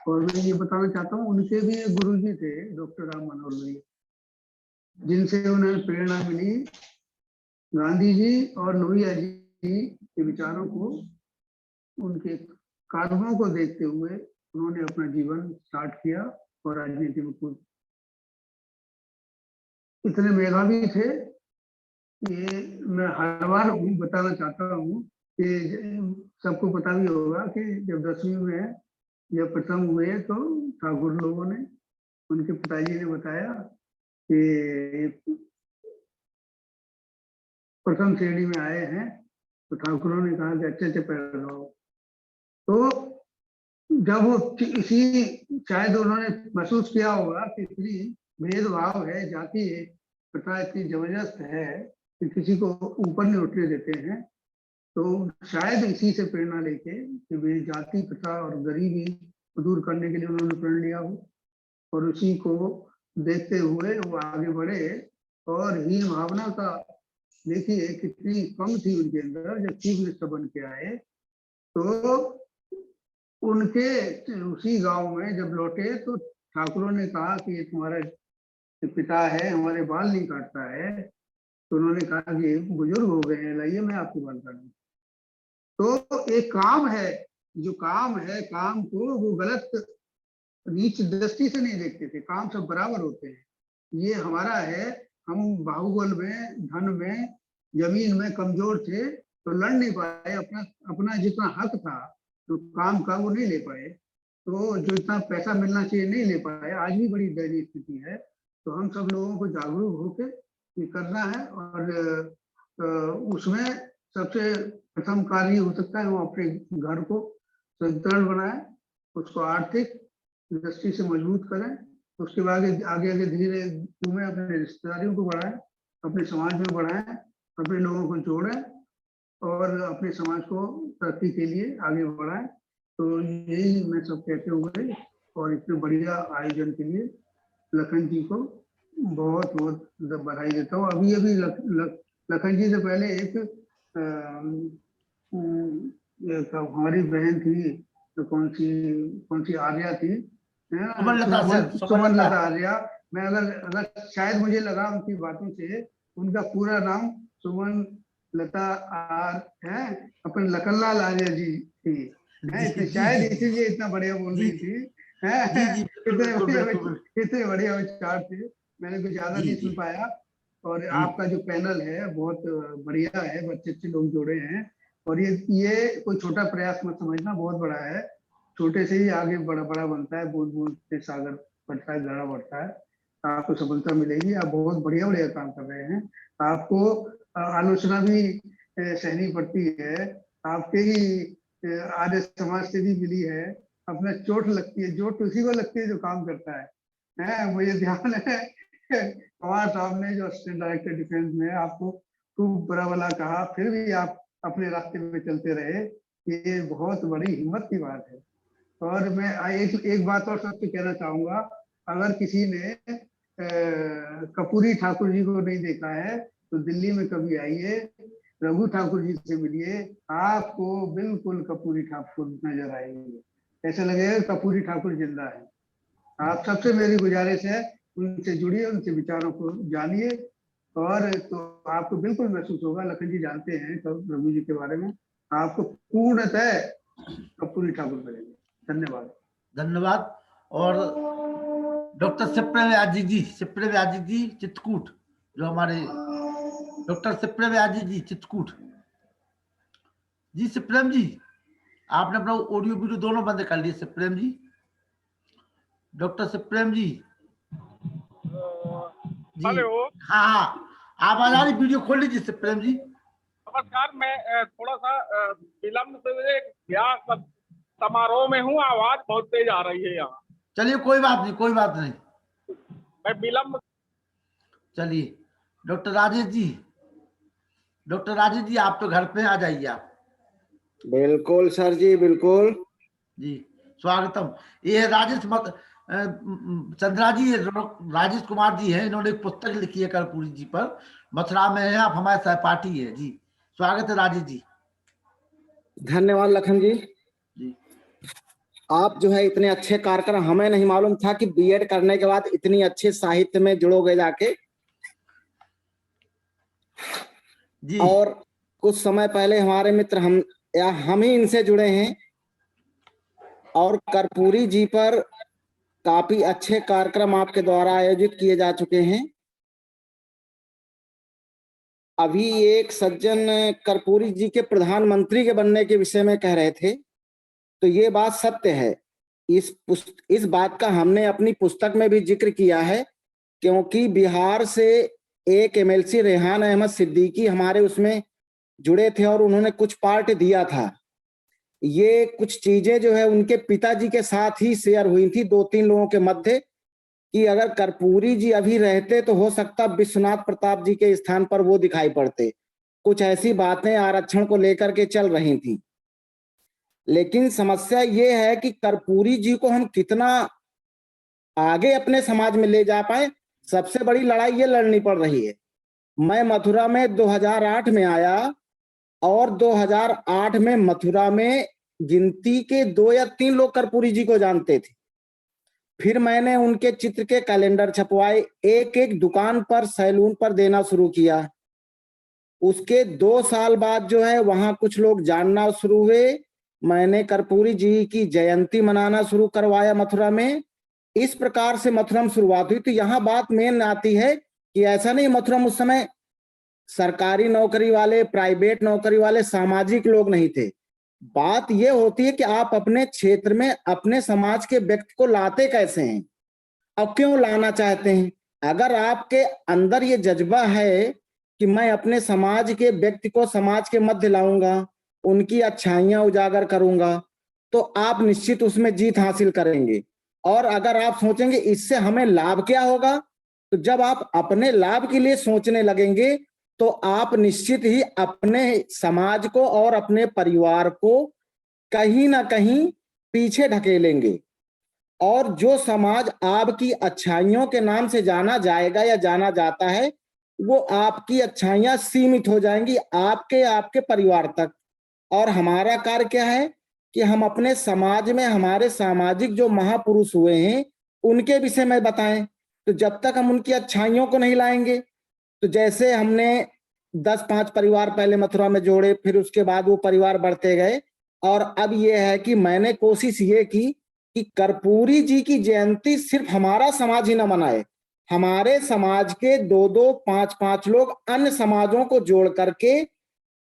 और मैं ये बताना चाहता हूँ, उनके भी एक गुरुजी थे डॉक्टर राम मनोहर लोहिया, जिनसे उन्हें प्रेरणा मिली। गांधी जी और लोहिया जी के विचारों को, उनके कार्यों को देखते हुए उन्होंने अपना जीवन स्टार्ट किया और राजनीति में कूद। इतने मेधावी थे, ये मैं हर बार बताना चाहता हूँ कि सबको पता भी होगा कि जब 10वीं में जब प्रथम हुए तो ठाकुर लोगों ने, उनके पिताजी ने बताया कि प्रथम श्रेणी में आए हैं, तो ठाकुरों ने कहा कि अच्छे पैर लगाओ। तो जब वो इसी, शायद उन्होंने महसूस किया होगा कि इतनी भेदभाव है, जाति प्रथा इतनी जबरदस्त है कि किसी को ऊपर नहीं उठने देते हैं, तो शायद इसी से प्रेरणा लेके कि वे जाति प्रथा और गरीबी को दूर करने के लिए उन्होंने प्रण लिया हो, और उसी को देखते हुए वो आगे बढ़े। और हीन भावना का देखिए कितनी कम थी उनके अंदर। जब चीफ मिनिस्टर बन के आए तो उनके उसी गांव में जब लौटे तो ठाकुरों ने कहा कि ये तुम्हारा पिता है, हमारे बाल नहीं काटता है। तो उन्होंने कहा कि बुजुर्ग हो गए हैं, लाइए मैं आपके बाल काटूं। तो एक काम है, जो काम है, काम को वो गलत नीच दृष्टि से नहीं देखते थे, काम सब बराबर होते हैं। ये हमारा है, हम बाहुबल में, धन में, जमीन में कमजोर थे तो लड़ नहीं पाए, अपना जितना हक था तो काम का वो नहीं ले पाए, तो जो इतना पैसा मिलना चाहिए नहीं ले पाए। आज भी बड़ी दयनीय स्थिति है। तो हम सब लोगों को जागरूक होकर ये करना है, और उसमें सबसे प्रथम कार्य हो सकता है वो अपने घर को सुदृढ़ बनाए, उसको आर्थिक दृष्टि से मजबूत करें। उसके बाद आगे धीरे धीरे अपने रिश्तेदारियों को बढ़ाएं, अपने समाज में बढ़ाएं, अपने लोगों को जोड़ें और अपने समाज को तरक्की के लिए आगे बढ़ाएं। तो यही मैं सब कहते हुए और इतने बढ़िया आयोजन के लिए लखन जी को बहुत बहुत बधाई देता हूँ। अभी लखन जी से पहले एक हमारी बहन थी, तो कौन सी आर्या थी, सुमन लता आर्या। मैं अगर शायद मुझे लगा उनकी बातों से उनका पूरा नाम सुमन लता है, अपन लखनलाल आर्या जी थी, शायद इसीलिए इतना बढ़िया बोल रही थी। कितने बढ़िया विचार थे, मैंने कुछ ज्यादा नहीं सुन पाया। और आपका जो पैनल है बहुत बढ़िया है, अच्छे लोग जोड़े हैं। और ये कोई छोटा प्रयास मत समझना, बहुत बड़ा है। छोटे से ही आगे बड़ा बनता है, बूंद बूंद से सागर बढ़ता है, गड़ा बढ़ता है। आपको सफलता मिलेगी। आप बहुत बढ़िया काम कर रहे हैं। आपको आलोचना भी सहनी पड़ती है, आपके ही आर्य समाज से भी मिली है। अपना चोट लगती है, चोट उसी को लगती है जो काम करता है। मुझे ध्यान है पवार साहब ने जो असिस्टेंट डायरेक्टर डिफेंस में आपको खूब बुरा भला कहा, फिर भी आप अपने रास्ते में चलते रहे। ये बहुत बड़ी हिम्मत की बात है। और मैं एक बात और सबसे कहना चाहूंगा, अगर किसी ने कर्पूरी ठाकुर जी को नहीं देखा है तो दिल्ली में कभी आइए, रघु ठाकुर जी से मिलिए, आपको बिल्कुल कर्पूरी ठाकुर नजर आएंगे। ऐसा लगेगा कर्पूरी ठाकुर जिंदा है। आप सबसे मेरी गुजारिश है, उनसे जुड़िए, उनके विचारों को जानिए, और तो आपको बिल्कुल महसूस होगा। लखन जी जानते हैं रघु जी के बारे में, आपको पूर्णतः कर्पूरी ठाकुर मिलेंगे। धन्यवाद। धन्यवाद। और डॉक्टर सिप्रे व्याजी जी चित्रकूट, जो हमारे डॉक्टर सिप्रे व्याजी जी चित्रकूट जी। सिप्रेम जी, आपने अपना ऑडियो वीडियो दोनों बंद कर लिए। सिप्रेम जी, डॉक्टर सिप्रेम जी। हेलो। हाँ, आवाज आ रही, वीडियो खोल लीजिए सिप्रेम जी। नमस्कार, मैं थोड़ा सा विलम्ब से ब्याह समारोह में हूँ, आवाज बहुत तेज आ रही है यहाँ। चलिए कोई बात नहीं, मैं विलम्ब। चलिए डॉक्टर राजेश जी, आप तो घर पे आ जाइए आप। बिल्कुल सर जी, बिल्कुल जी, स्वागतम। ये राजेश चंद्रा जी, राजेश कुमार जी हैं, इन्होंने एक पुस्तक लिखी है कर्पूरी जी पर, मथुरा में है आप हमारे सहपाठी है जी। स्वागत है राजेश जी। धन्यवाद लखन जी। जी आप जो है इतने अच्छे कार्यक्रम, हमें नहीं मालूम था कि बीएड करने के बाद इतनी अच्छे साहित्य में जुड़ोगे जाके जी। और कुछ समय पहले हमारे मित्र हम ही इनसे जुड़े हैं और कर्पूरी जी पर काफी अच्छे कार्यक्रम आपके द्वारा आयोजित किए जा चुके हैं। अभी एक सज्जन कर्पूरी जी के प्रधानमंत्री के बनने के विषय में कह रहे थे, तो ये बात सत्य है। इस बात का हमने अपनी पुस्तक में भी जिक्र किया है, क्योंकि बिहार से एक एमएलसी रेहान अहमद सिद्दीकी हमारे उसमें जुड़े थे और उन्होंने कुछ पार्ट दिया था। ये कुछ चीजें जो है उनके पिताजी के साथ ही शेयर हुई थी 2-3 लोगों के मध्य, कि अगर कर्पूरी जी अभी रहते तो हो सकता विश्वनाथ प्रताप जी के स्थान पर वो दिखाई पड़ते। कुछ ऐसी बातें आरक्षण को लेकर के चल रही थी। लेकिन समस्या ये है कि कर्पूरी जी को हम कितना आगे अपने समाज में ले जा पाए, सबसे बड़ी लड़ाई ये लड़नी पड़ रही है। मैं मथुरा में 2008 में आया और 2008 में मथुरा में गिनती के 2 या 3 लोग कर्पूरी जी को जानते थे। फिर मैंने उनके चित्र के कैलेंडर छपवाए, एक एक दुकान पर, सैलून पर देना शुरू किया। उसके 2 साल बाद जो है वहां कुछ लोग जानना शुरू हुए। मैंने कर्पूरी जी की जयंती मनाना शुरू करवाया मथुरा में। इस प्रकार से मथुरा में शुरुआत हुई। तो यहाँ बात मेन आती है कि ऐसा नहीं मथुरा में उस समय सरकारी नौकरी वाले, प्राइवेट नौकरी वाले, सामाजिक लोग नहीं थे। बात यह होती है कि आप अपने क्षेत्र में अपने समाज के व्यक्ति को लाते कैसे हैं और क्यों लाना चाहते हैं। अगर आपके अंदर ये जज्बा है कि मैं अपने समाज के व्यक्ति को समाज के मध्य लाऊंगा, उनकी अच्छाइयां उजागर करूंगा, तो आप निश्चित उसमें जीत हासिल करेंगे। और अगर आप सोचेंगे इससे हमें लाभ क्या होगा, तो जब आप अपने लाभ के लिए सोचने लगेंगे तो आप निश्चित ही अपने समाज को और अपने परिवार को कहीं ना कहीं पीछे ढकेलेंगे। और जो समाज आपकी अच्छाइयों के नाम से जाना जाएगा या जाना जाता है, वो आपकी अच्छाइयां सीमित हो जाएंगी आपके परिवार तक। और हमारा कार्य क्या है कि हम अपने समाज में हमारे सामाजिक जो महापुरुष हुए हैं उनके विषय में बताएं। तो जब तक हम उनकी अच्छाइयों को नहीं लाएंगे, तो जैसे हमने 10-5 परिवार पहले मथुरा में जोड़े, फिर उसके बाद वो परिवार बढ़ते गए। और अब ये है कि मैंने कोशिश ये की कि कर्पूरी जी की जयंती सिर्फ हमारा समाज ही न मनाए, हमारे समाज के 2-2, 5-5 लोग अन्य समाजों को जोड़ करके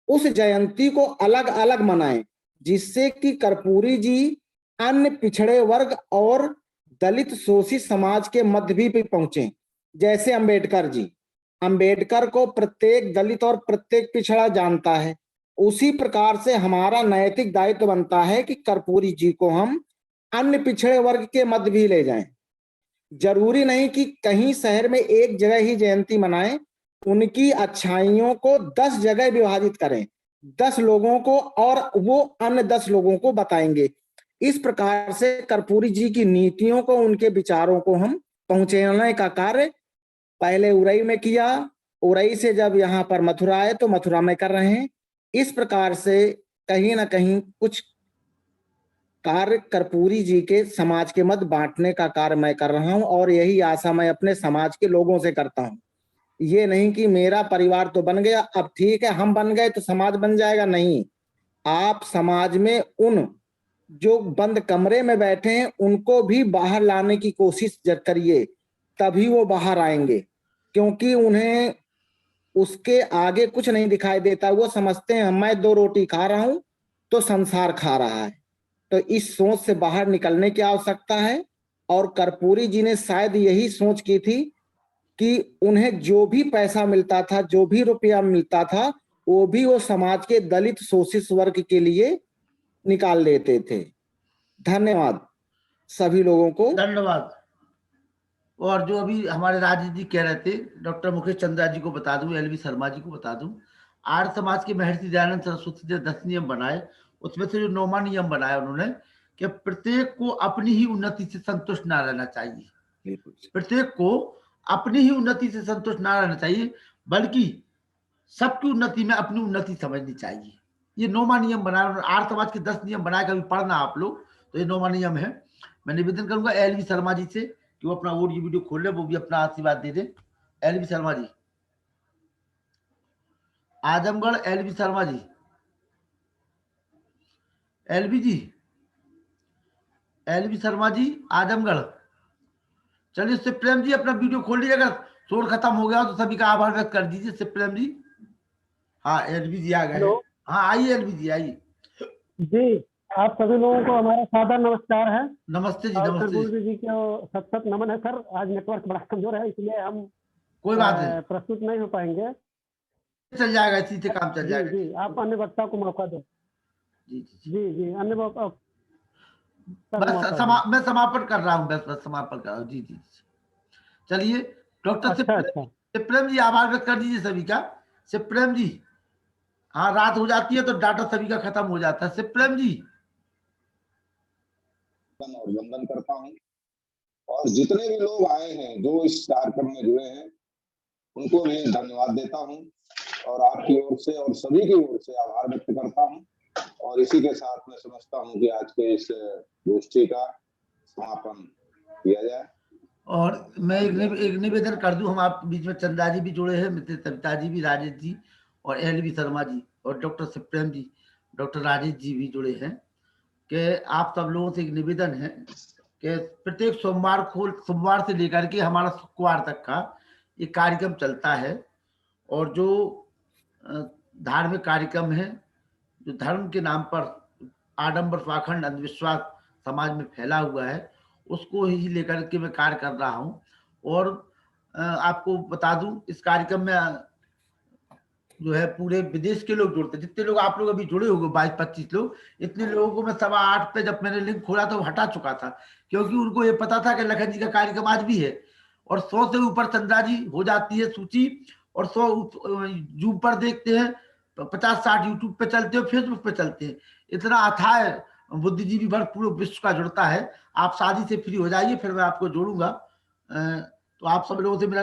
उस जयंती को अलग अलग मनाएं, जिससे कि कर्पूरी जी अन्य पिछड़े वर्ग और दलित शोषित समाज के मध्य भी पहुंचे। जैसे अंबेडकर को प्रत्येक दलित और प्रत्येक पिछड़ा जानता है, उसी प्रकार से हमारा नैतिक दायित्व बनता है कि कर्पूरी जी को हम अन्य पिछड़े वर्ग के मध्य भी ले जाएं। जरूरी नहीं कि कहीं शहर में एक जगह ही जयंती मनाएं, उनकी अच्छाइयों को 10 जगह विभाजित करें, 10 लोगों को, और वो अन्य 10 लोगों को बताएंगे। इस प्रकार से कर्पूरी जी की नीतियों को, उनके विचारों को हम पहुंचाने का कार्य पहले उरई में किया, उरई से जब यहाँ पर मथुरा आए तो मथुरा में कर रहे हैं। इस प्रकार से कहीं ना कहीं कुछ कार्य कर्पूरी जी के समाज के मध्य बांटने का कार्य मैं कर रहा हूं, और यही आशा मैं अपने समाज के लोगों से करता हूं। ये नहीं कि मेरा परिवार तो बन गया, अब ठीक है हम बन गए तो समाज बन जाएगा, नहीं। आप समाज में उन जो बंद कमरे में बैठे हैं उनको भी बाहर लाने की कोशिश करिए, तभी वो बाहर आएंगे। क्योंकि उन्हें उसके आगे कुछ नहीं दिखाई देता। वो समझते हैं मैं 2 रोटी खा रहा हूं तो संसार खा रहा है। तो इस सोच से बाहर निकलने की आवश्यकता है। और कर्पूरी जी ने शायद यही सोच की थी कि उन्हें जो भी पैसा मिलता था, जो भी रुपया मिलता था, वो भी वो समाज के दलित शोषित वर्ग के लिए निकाल लेते थे। धन्यवाद सभी लोगों को। धन्यवाद। और जो अभी हमारे राजेश जी कह रहे थे, डॉक्टर मुकेश चंद्रा जी को बता दूं, एलवी शर्मा जी को बता दूं, आर्य समाज के महर्षि दयानंद सरस्वती ने 10 नियम बनाए, उसमें से जो 9वां नियम बनाया उन्होंने कि प्रत्येक को अपनी ही उन्नति से संतुष्ट ना रहना चाहिए, प्रत्येक को अपनी ही उन्नति से संतुष्ट ना रहना चाहिए, बल्कि सबकी उन्नति में अपनी उन्नति समझनी चाहिए। ये 9वां नियम बनाया, आर्य समाज के 10 नियम बनाए, कभी पढ़ना आप लोग, तो ये 9वां नियम है। मैं निवेदन करूंगा एलवी शर्मा जी से कि वो अपना ऑडियो वीडियो खोल ले, वो भी अपना आशीर्वाद दे दे। LV Sharma ji, Azamgarh, LV Sharma ji, LV जी, एलवी शर्मा जी, आजमगढ़। चलिए शिव प्रेम जी अपना वीडियो खोल लीजिए, अगर शोर खत्म हो गया तो सभी का आभार व्यक्त कर दीजिए। शिव प्रेम जी, हाँ एलवी जी आ गए। हाँ आइए एलवी जी, आइए जी। आप सभी लोगों को हमारा सादर नमस्कार है। नमस्ते जी, और नमस्ते गुरु जी को सत नमन है सर। आज नेटवर्क बड़ा कमजोर है, इसलिए हम कोई बात नहीं, प्रस्तुत नहीं हो पाएंगे। चल जाएगा, इसी से काम चल जाएगा। जी, आप अन्य वक्ता को मौका दो। जी, अन्य वक्ता मैं समापन कर रहा हूँ, बस समापन कर रहा हूँ। जी। चलिए डॉक्टर शिव प्रेम जी आभार व्यक्त कर दीजिए सभी का। शिव प्रेम जी, हाँ रात हो जाती है तो डाटा सभी का खत्म हो जाता है। शिव प्रेम जी, और वंदन करता हूँ, और जितने भी लोग आए हैं जो इस कार्यक्रम में जुड़े हैं उनको भी धन्यवाद देता हूँ, और आपकी ओर से और सभी की ओर से आभार व्यक्त करता हूँ। और इसी के साथ मैं समझता हूँ कि आज के इस गोष्ठी का समापन किया जाए। और मैं एक निवेदन कर दूं, हम आप बीच में चंदा जी भी जुड़े हैं, मित्र सविता जी भी, राजेश जी और एलवी शर्मा जी और डॉक्टर शिव प्रेम जी, डॉक्टर राजेश जी भी जुड़े हैं, कि आप सब लोगों से एक निवेदन है कि प्रत्येक सोमवार से लेकर के हमारा शुक्रवार तक का ये कार्यक्रम चलता है, और जो धार्मिक कार्यक्रम है, जो धर्म के नाम पर आडंबर, पाखंड, अंधविश्वास समाज में फैला हुआ है, उसको ही लेकर के मैं कार्य कर रहा हूं। और आपको बता दूं, इस कार्यक्रम में जो है पूरे विदेश के लोग जुड़ते हैं। जितने लोग आप लोग अभी जुड़े होंगे 22-25 लोग, इतने लोगों को मैं 8:15 पे जब मैंने लिंक खोला तो हटा चुका था, क्योंकि उनको ये पता था कि लखन जी का कार्यक्रम आज भी है। और 100 से ऊपर चंद्रा जी हो जाती है सूची, और 100 जूम पर देखते हैं, 50-60 यूट्यूब पे चलते हैं, फेसबुक पे चलते हैं। इतना अथाह बुद्धिजीवी वर्ग पूरे विश्व का जुड़ता है। आप शादी से फ्री हो जाइए, फिर मैं आपको जोड़ूंगा। तो आप सब लोगों से मेरा